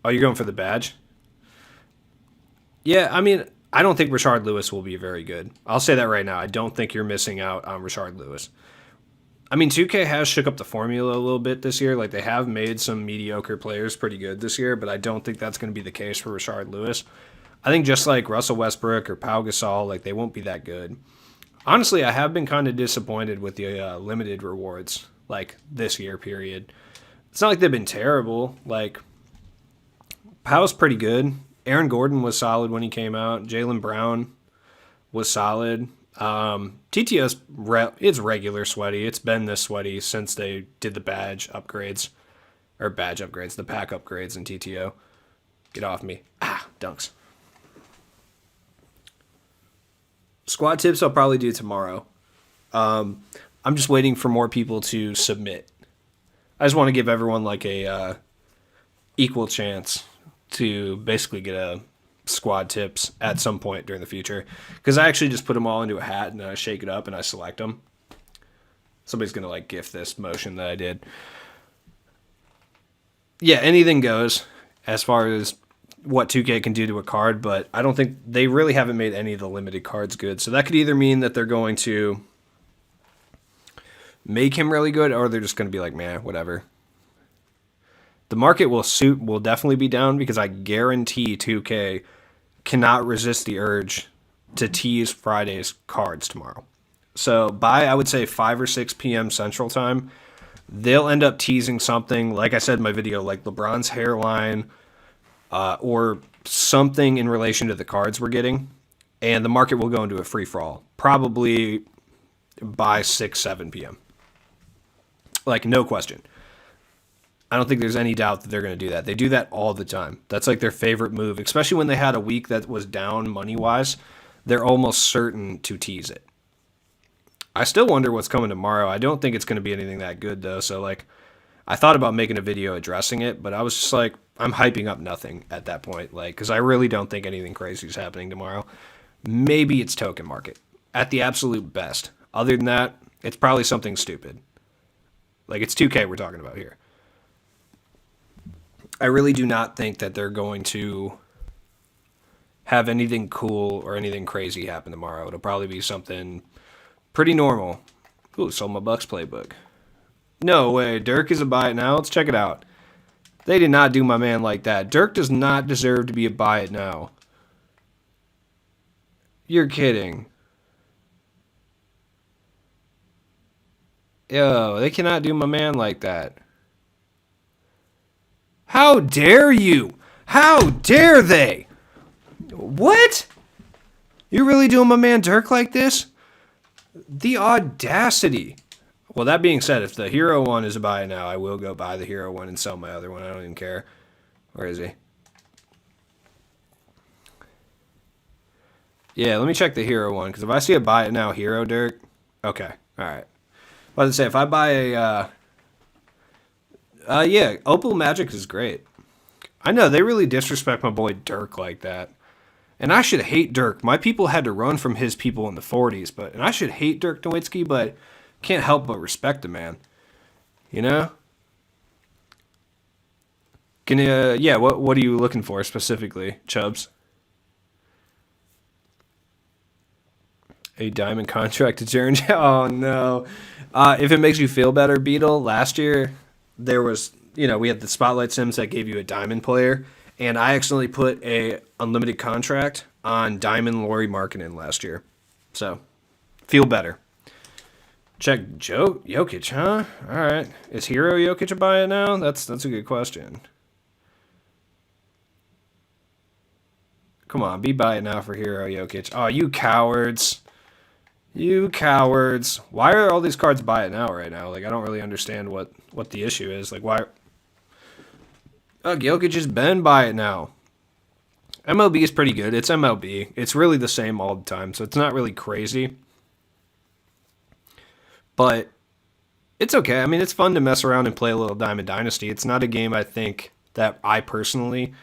Oh, you're going for the badge? Yeah, I mean, I don't think Rashard Lewis will be very good. I'll say that right now. I don't think you're missing out on Rashard Lewis. I mean, 2K has shook up the formula a little bit this year. Like, they have made some mediocre players pretty good this year, but I don't think that's going to be the case for Rashard Lewis. I think just like Russell Westbrook or Pau Gasol, like, they won't be that good. Honestly, I have been kind of disappointed with the limited rewards, like, this year, period. It's not like they've been terrible. Like, Pau's pretty good. Aaron Gordon was solid when he came out. Jaylen Brown was solid. TTO's it's regular sweaty. It's been this sweaty since they did the badge upgrades. Or badge upgrades, the pack upgrades in TTO. Get off me. Dunks. Squad tips I'll probably do tomorrow. I'm just waiting for more people to submit. I just want to give everyone like a equal chance to basically get a squad tips at some point during the future. Because I actually just put them all into a hat and then I shake it up and I select them. Somebody's going to like gift this motion that I did. Yeah, anything goes as far as what 2K can do to a card, but I don't think they really haven't made any of the limited cards good. So that could either mean that they're going to make him really good or they're just going to be like, man, whatever. The market will definitely be down because I guarantee 2K cannot resist the urge to tease Friday's cards tomorrow. So by, I would say, 5 or 6 p.m. Central Time, they'll end up teasing something, like I said in my video, like LeBron's hairline or something in relation to the cards we're getting, and the market will go into a free-for-all, probably by 6, 7 p.m. Like, no question. I don't think there's any doubt that they're going to do that. They do that all the time. That's like their favorite move, especially when they had a week that was down money-wise. They're almost certain to tease it. I still wonder what's coming tomorrow. I don't think it's going to be anything that good, though. So, like, I thought about making a video addressing it, but I was just like, I'm hyping up nothing at that point. Like, because I really don't think anything crazy is happening tomorrow. Maybe it's token market at the absolute best. Other than that, it's probably something stupid. Like, it's 2K we're talking about here. I really do not think that they're going to have anything cool or anything crazy happen tomorrow. It'll probably be something pretty normal. Ooh, sold my Bucks playbook. No way. Dirk is a buy it now. Let's check it out. They did not do my man like that. Dirk does not deserve to be a buy it now. You're kidding. Yo, they cannot do my man like that. How dare you? How dare they? What? You're really doing my man Dirk like this? The audacity. Well, that being said, if the hero one is a buy it now, I will go buy the hero one and sell my other one. I don't even care. Where is he? Yeah, let me check the hero one, because if I see a buy it now hero Dirk, okay, all right. I was to say, if I buy a, yeah, Opal Magic is great. I know, they really disrespect my boy Dirk like that. And I should hate Dirk. My people had to run from his people in the 40s, and I should hate Dirk Nowitzki, but can't help but respect the man. You know? Can you, yeah, what are you looking for specifically, Chubbs? A diamond contract to Jaren. Oh, no. If it makes you feel better, Beetle, last year there was, we had the Spotlight Sims that gave you a diamond player, and I accidentally put a unlimited contract on Diamond Lauri Markkanen last year. So, feel better. Check Jokic, huh? All right. Is Hero Jokic a buy it now? That's a good question. Come on, be buy it now for Hero Jokic. Oh, you cowards. You cowards. Why are all these cards buy it now right now? Like, I don't really understand what the issue is. Like, why? Jokic has been buy it now. MLB is pretty good. It's MLB. It's really the same all the time, so it's not really crazy. But it's okay. I mean, it's fun to mess around and play a little Diamond Dynasty. It's not a game I think that I personally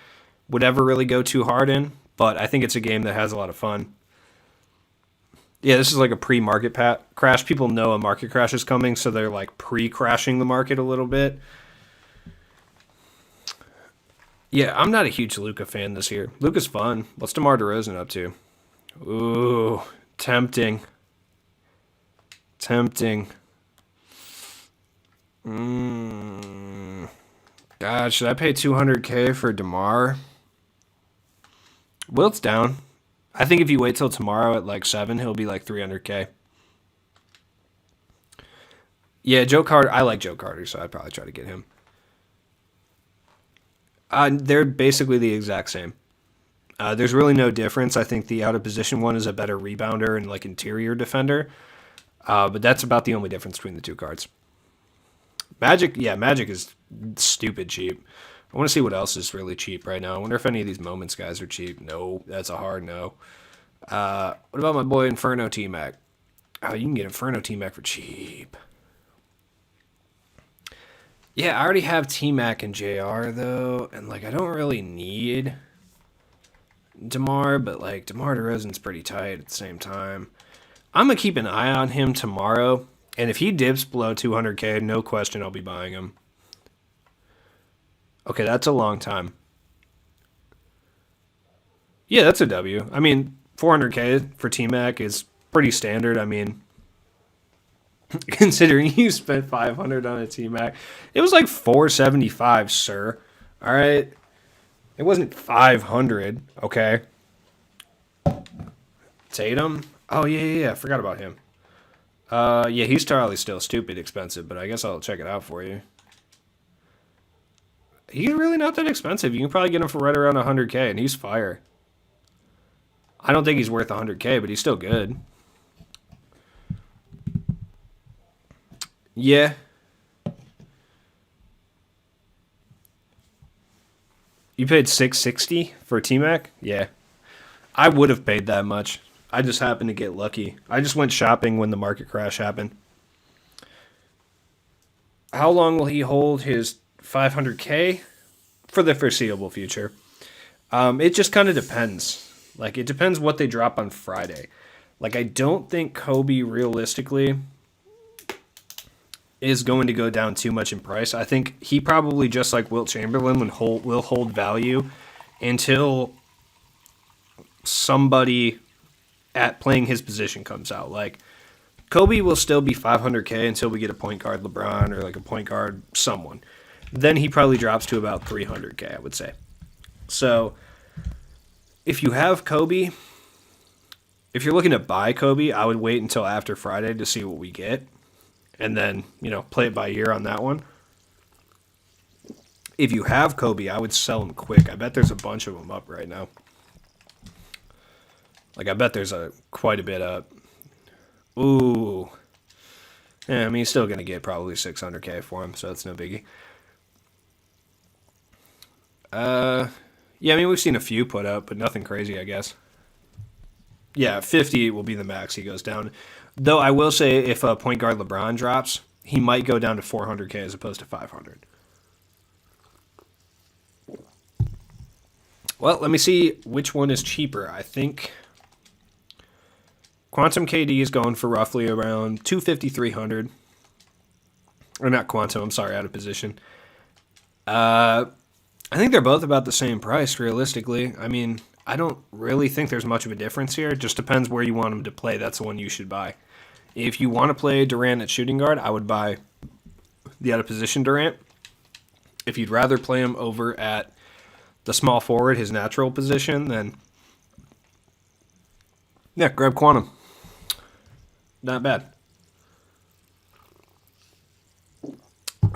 would ever really go too hard in, but I think it's a game that has a lot of fun. Yeah, this is like a pre-market crash. People know a market crash is coming, so they're like pre-crashing the market a little bit. Yeah, I'm not a huge Luka fan this year. Luka's fun. What's DeMar DeRozan up to? Ooh, tempting. Tempting. God, should I pay $200K for DeMar? Wilt's down. I think if you wait till tomorrow at like 7, he'll be like $300K. Yeah, Joe Carter. I like Joe Carter, so I'd probably try to get him. They're basically the exact same. There's really no difference. I think the out of position one is a better rebounder and like interior defender. But that's about the only difference between the two cards. Magic is stupid cheap. I want to see what else is really cheap right now. I wonder if any of these Moments guys are cheap. No, that's a hard no. What about my boy Inferno T-Mac? Oh, you can get Inferno T-Mac for cheap. Yeah, I already have T-Mac and JR, though. And, like, I don't really need DeMar, but, like, DeMar DeRozan's pretty tight at the same time. I'm going to keep an eye on him tomorrow. And if he dips below 200K, no question I'll be buying him. Okay, that's a long time. Yeah, that's a W. I mean, 400K for T-Mac is pretty standard. I mean, considering you spent 500 on a T-Mac, it was like 475, sir. All right, it wasn't 500. Okay. Tatum. Oh yeah. I forgot about him. Yeah, he's probably still stupid expensive, but I guess I'll check it out for you. He's really not that expensive. You can probably get him for right around 100K, and he's fire. I don't think he's worth 100K, but he's still good. Yeah. You paid $660 for T-Mac? Yeah. I would have paid that much. I just happened to get lucky. I just went shopping when the market crash happened. How long will he hold his 500K? For the foreseeable future. It just kind of depends. Like, it depends what they drop on Friday. Like, I don't think Kobe realistically is going to go down too much in price. I think he probably, just like Wilt Chamberlain, will hold value until somebody at playing his position comes out. Like, Kobe will still be 500K until we get a point guard LeBron or like a point guard someone. Then he probably drops to about 300K, I would say. So if you have Kobe, if you're looking to buy Kobe, I would wait until after Friday to see what we get. And then, play it by ear on that one. If you have Kobe, I would sell him quick. I bet there's a bunch of them up right now. Like, I bet there's quite a bit up. Ooh. Yeah, I mean, he's still going to get probably 600K for him, so it's no biggie. Yeah, I mean, we've seen a few put up, but nothing crazy, I guess. Yeah, 50 will be the max he goes down. Though I will say, if a point guard LeBron drops, he might go down to 400K as opposed to 500. Well, let me see which one is cheaper. I think Quantum KD is going for roughly around 250, 300. Or not Quantum, I'm sorry, out of position. I think they're both about the same price, realistically. I mean, I don't really think there's much of a difference here. It just depends where you want him to play. That's the one you should buy. If you want to play Durant at shooting guard, I would buy the out-of-position Durant. If you'd rather play him over at the small forward, his natural position, then yeah, grab Quantum. Not bad.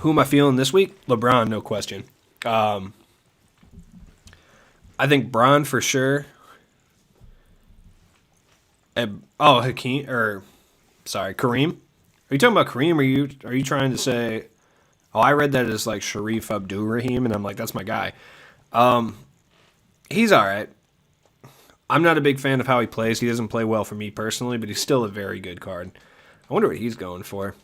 Who am I feeling this week? LeBron, no question. I think Bron for sure. Hakeem, Kareem. Are you talking about Kareem? Are you trying to say? Oh, I read that as like Sharif Abdul-Rahim, and I'm like, that's my guy. He's all right. I'm not a big fan of how he plays. He doesn't play well for me personally, but he's still a very good card. I wonder what he's going for.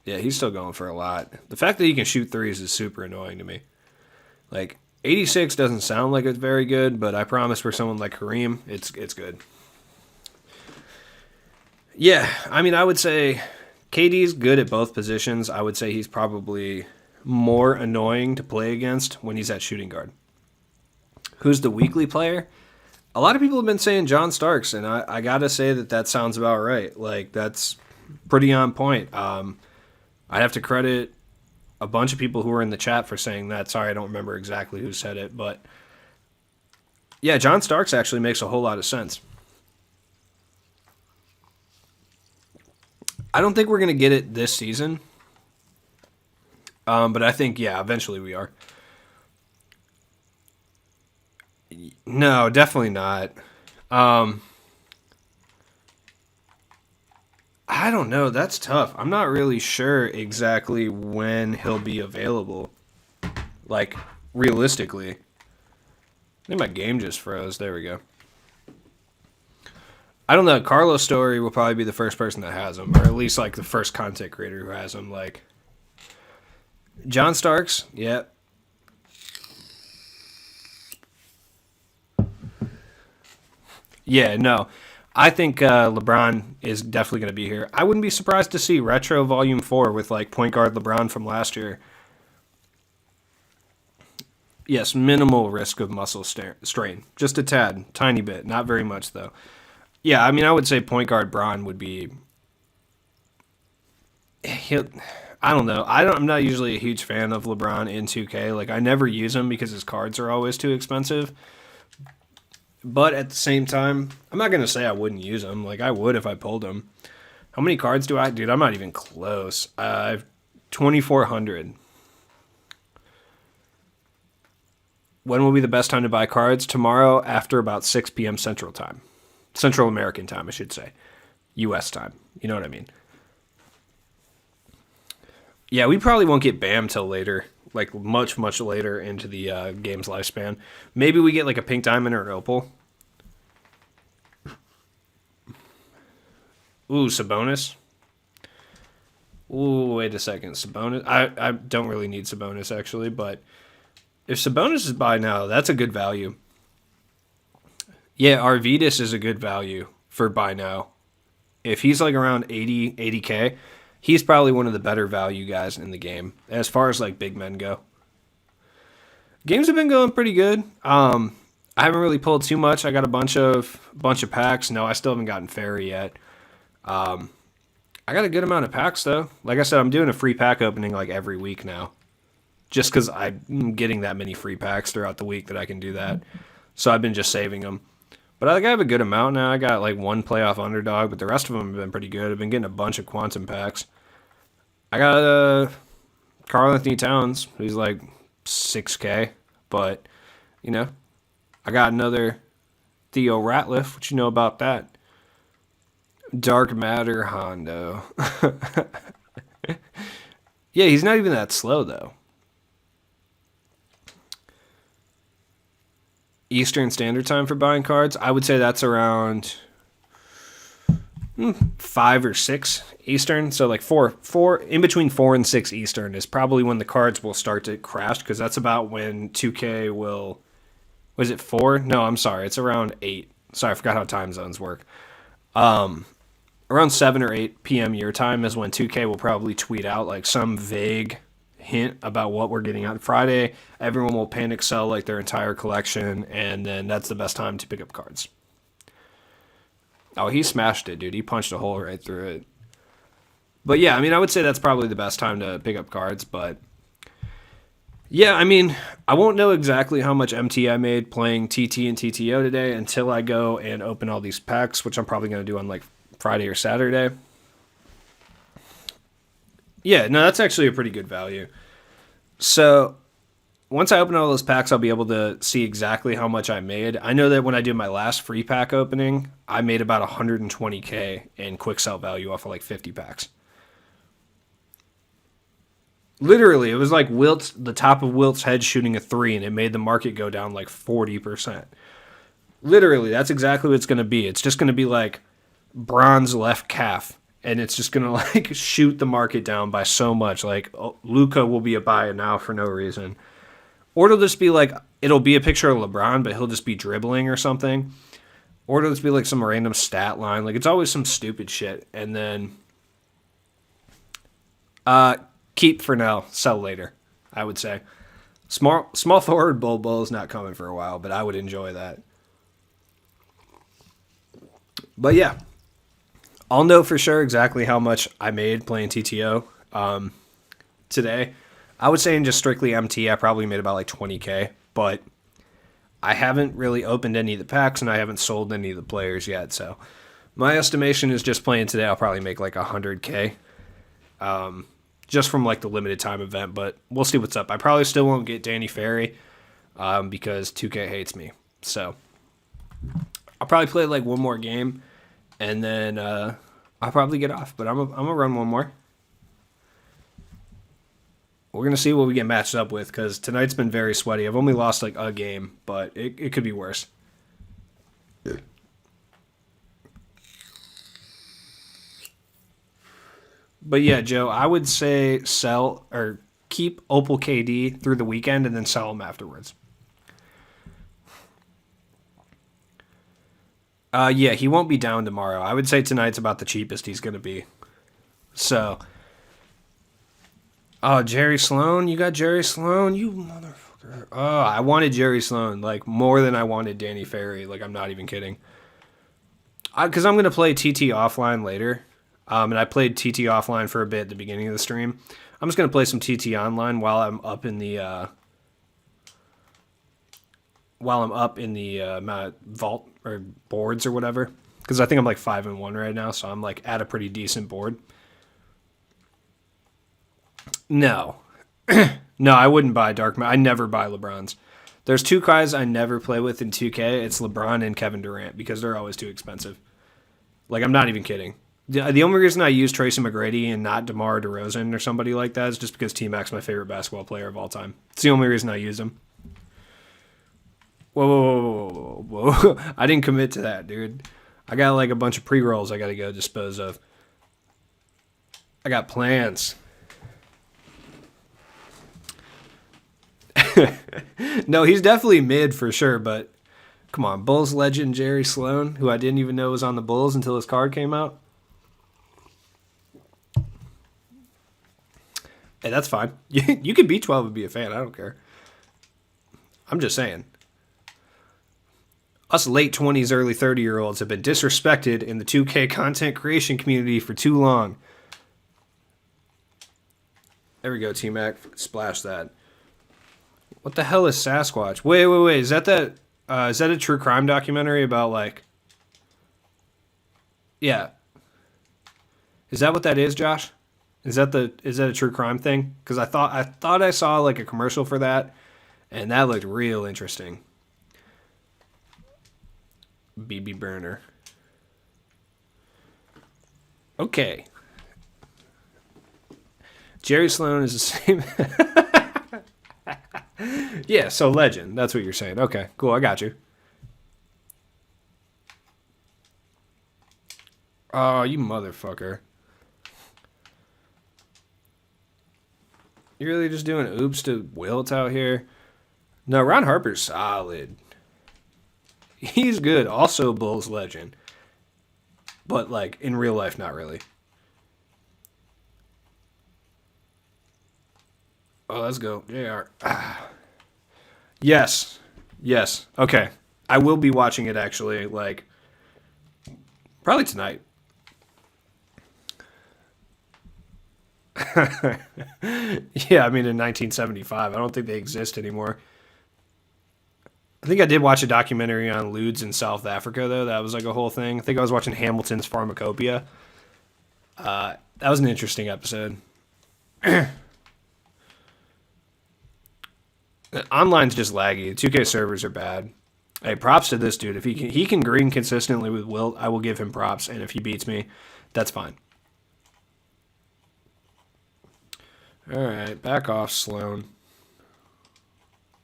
Yeah, he's still going for a lot. The fact that he can shoot threes is super annoying to me. Like, 86 doesn't sound like it's very good, but I promise for someone like Kareem, it's good. Yeah, I mean, I would say KD's good at both positions. I would say he's probably more annoying to play against when he's at shooting guard. Who's the weekly player? A lot of people have been saying John Starks, and I got to say that sounds about right. Like, that's pretty on point. I have to credit a bunch of people who were in the chat for saying that. Sorry, I don't remember exactly who said it, but yeah, John Starks actually makes a whole lot of sense. I don't think we're going to get it this season, but I think, yeah, eventually we are. No, definitely not. I don't know. That's tough. I'm not really sure exactly when he'll be available. Like, realistically. I think my game just froze. There we go. I don't know. Carlos Story will probably be the first person that has him, or at least, like, the first content creator who has him. Like, John Starks, yeah. Yeah, no. I think LeBron is definitely going to be here. I wouldn't be surprised to see Retro Volume 4 with, like, point guard LeBron from last year. Yes, minimal risk of muscle strain. Just a tad. Tiny bit. Not very much, though. Yeah, I mean, I would say point guard Bron would be... I don't know. I'm not usually a huge fan of LeBron in 2K. Like, I never use him because his cards are always too expensive. But at the same time, I'm not going to say I wouldn't use him. Like, I would if I pulled him. How many cards do I... Dude, I'm not even close. I have 2,400. When will be the best time to buy cards? Tomorrow after about 6 p.m. Central Time. Central American Time, I should say. U.S. time. You know what I mean? Yeah, we probably won't get BAM till later. like much, much later into the game's lifespan. Maybe we get like a pink diamond or an opal. Ooh, Sabonis. Ooh, wait a second. Sabonis. I don't really need Sabonis, actually, but if Sabonis is by now, that's a good value. Yeah, Arvidas is a good value for buy now. If he's like around 80K, he's probably one of the better value guys in the game as far as like big men go. Games have been going pretty good. I haven't really pulled too much. I got a bunch of packs. No, I still haven't gotten Fairy yet. I got a good amount of packs though. Like I said, I'm doing a free pack opening like every week now, just because I'm getting that many free packs throughout the week that I can do that. So I've been just saving them. But I think I have a good amount now. I got like one playoff underdog, but the rest of them have been pretty good. I've been getting a bunch of quantum packs. I got Karl Anthony Towns, who's like 6K, but you know, I got another Theo Ratliff. What you know about that? Dark Matter Hondo. Yeah, he's not even that slow though. Eastern Standard Time for buying cards, I would say that's around 5 or 6 Eastern. So like four in between 4 and 6 Eastern is probably when the cards will start to crash, because that's about when 2K will. Was it 4? No, I'm sorry. It's around 8. Sorry, I forgot how time zones work. Around 7 or 8 p.m. your time is when 2K will probably tweet out like some vague hint about what we're getting on Friday. Everyone will panic sell like their entire collection, and then that's the best time to pick up cards. Oh, he smashed it, dude. He punched a hole right through it. But yeah, I mean, I would say that's probably the best time to pick up cards, but yeah, I mean, I won't know exactly how much MT I made playing TT and TTO today until I go and open all these packs, which I'm probably going to do on like Friday or Saturday. Yeah, no, that's actually a pretty good value. So once I open all those packs, I'll be able to see exactly how much I made. I know that when I did my last free pack opening, I made about 120K in quick sell value off of like 50 packs. Literally, it was like the top of Wilt's head shooting a 3, and it made the market go down like 40%. Literally, that's exactly what it's going to be. It's just going to be like bronze left calf, and it's just going to like shoot the market down by so much. Like Luka will be a buy now for no reason. Or it'll just be like, it'll be a picture of LeBron, but he'll just be dribbling or something. Or it'll just be like some random stat line. Like, it's always some stupid shit. And then keep for now, sell later, I would say. Small forward Bull is not coming for a while, but I would enjoy that. But yeah, I'll know for sure exactly how much I made playing TTO today. I would say in just strictly MT, I probably made about like 20K, but I haven't really opened any of the packs and I haven't sold any of the players yet. So my estimation is just playing today, I'll probably make like 100K just from like the limited time event, but we'll see what's up. I probably still won't get Danny Ferry because 2K hates me. So I'll probably play like one more game and then I'll probably get off, but I'm gonna run one more. We're going to see what we get matched up with, because tonight's been very sweaty. I've only lost like a game, but it could be worse. But yeah, Joe, I would say sell or keep Opal KD through the weekend and then sell them afterwards. Yeah, he won't be down tomorrow. I would say tonight's about the cheapest he's going to be. So, oh, Jerry Sloan? You got Jerry Sloan? You motherfucker. Oh, I wanted Jerry Sloan, like, more than I wanted Danny Ferry. Like, I'm not even kidding. Because I'm going to play TT offline later. And I played TT offline for a bit at the beginning of the stream. I'm just going to play some TT online while I'm up in the my vault or boards or whatever. Because I think I'm like 5-1 right now, so I'm like at a pretty decent board. No. No, I wouldn't buy Dark Matter. I never buy LeBrons. There's two guys I never play with in 2K. It's LeBron and Kevin Durant because they're always too expensive. Like, I'm not even kidding. The only reason I use Tracy McGrady and not DeMar DeRozan or somebody like that is just because T-Mac's my favorite basketball player of all time. It's the only reason I use him. Whoa, whoa, whoa, whoa, whoa. I didn't commit to that, dude. I got like a bunch of pre-rolls I got to go dispose of. I got plans. No, he's definitely mid for sure, but come on, Bulls legend Jerry Sloan, who I didn't even know was on the Bulls until his card came out. Hey, that's fine. You could be 12 and be a fan. I don't care. I'm just saying. Us late 20s, early 30-year-olds have been disrespected in the 2K content creation community for too long. There we go, T-Mac. Splash that. What the hell is Sasquatch? Wait. Is that a true crime documentary about, like... Yeah. Is that what that is, Josh? Is that a true crime thing? Because I thought I saw like a commercial for that, and that looked real interesting. BB Burner. Okay. Jerry Sloan is the same. Yeah, so legend. That's what you're saying. Okay, cool. I got you. Oh, you motherfucker. You really just doing oops to Wilt out here? No, Ron Harper's solid. He's good. Also Bulls legend. But, like, in real life, not really. Oh, let's go. JR. Yes. Okay. I will be watching it, actually, like, probably tonight. Yeah, I mean, in 1975. I don't think they exist anymore. I think I did watch a documentary on lewds in South Africa, though. That was like a whole thing. I think I was watching Hamilton's Pharmacopoeia. That was an interesting episode. Online's just laggy. The 2K servers are bad. Hey, props to this dude. If he can green consistently with Wilt, I will give him props. And if he beats me, that's fine. All right, back off, Sloan.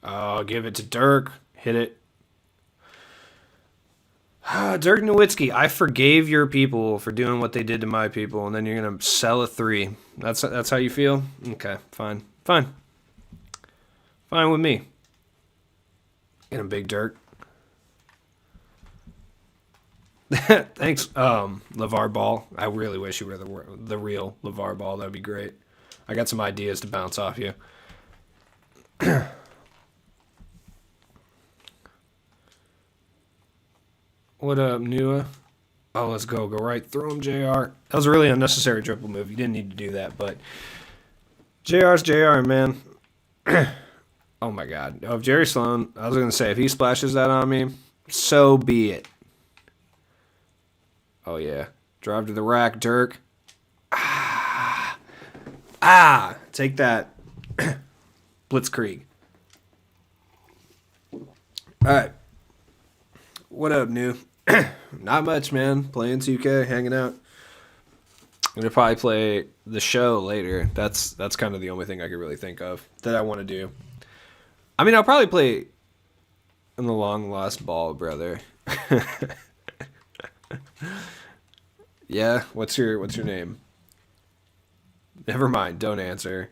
Oh, give it to Dirk. Hit it. Dirk Nowitzki, I forgave your people for doing what they did to my people, and then you're going to sell a 3. That's how you feel? Okay, fine. Fine with me. Get him, Big Dirk. Thanks, LeVar Ball. I really wish you were the real LeVar Ball. That would be great. I got some ideas to bounce off you. What up, Nua? Oh, let's go. Go right through him, JR. That was a really unnecessary triple move. You didn't need to do that, but JR's JR, man. Oh, my God. Oh, if Jerry Sloan, I was going to say, if he splashes that on me, so be it. Oh, yeah. Drive to the rack, Dirk. Take that. Blitzkrieg. All right. What up, New? Not much, man. Playing 2K, hanging out. I'm gonna probably play the show later. That's kind of the only thing I could really think of that I want to do. I mean, I'll probably play in the long lost ball, brother. Yeah. What's your name? Never mind. Don't answer.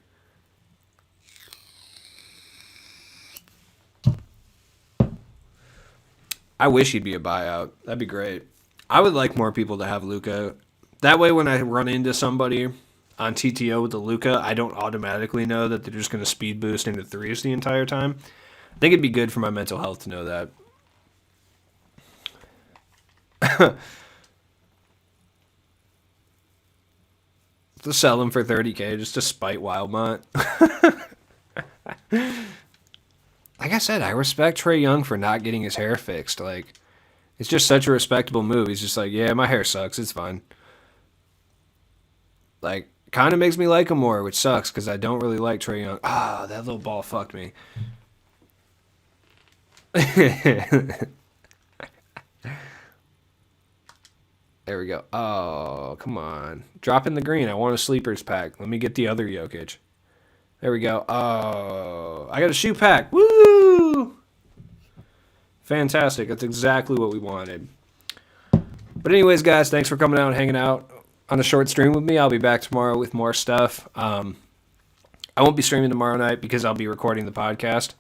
I wish he'd be a buyout. That'd be great. I would like more people to have Luka. That way, when I run into somebody on TTO with the Luka, I don't automatically know that they're just going to speed boost into threes the entire time. I think it'd be good for my mental health to know that. To sell him for $30K just to spite Wildmont. Like I said, I respect Trae Young for not getting his hair fixed. Like, it's just such a respectable move. He's just like, yeah, my hair sucks. It's fine. Like, kind of makes me like him more, which sucks because I don't really like Trae Young. Ah, that little ball fucked me. There we go. Oh, come on. Drop in the green. I want a sleepers pack. Let me get the other Jokic. There we go. Oh, I got a shoe pack. Woo! Fantastic. That's exactly what we wanted. But anyways, guys, thanks for coming out and hanging out on a short stream with me. I'll be back tomorrow with more stuff. I won't be streaming tomorrow night because I'll be recording the podcast.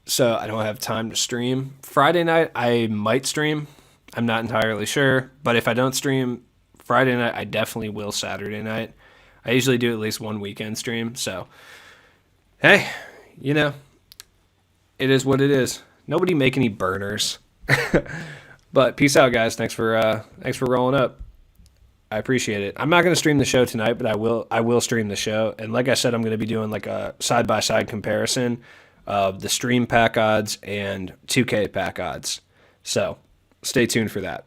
So I don't have time to stream. Friday night, I might stream. I'm not entirely sure. But if I don't stream Friday night, I definitely will Saturday night. I usually do at least one weekend stream. So, hey, you know, it is what it is. Nobody make any burners. But peace out, guys. Thanks for rolling up. I appreciate it. I'm not going to stream the show tonight, but I will stream the show. And like I said, I'm going to be doing like a side-by-side comparison of the stream pack odds and 2K pack odds. So stay tuned for that.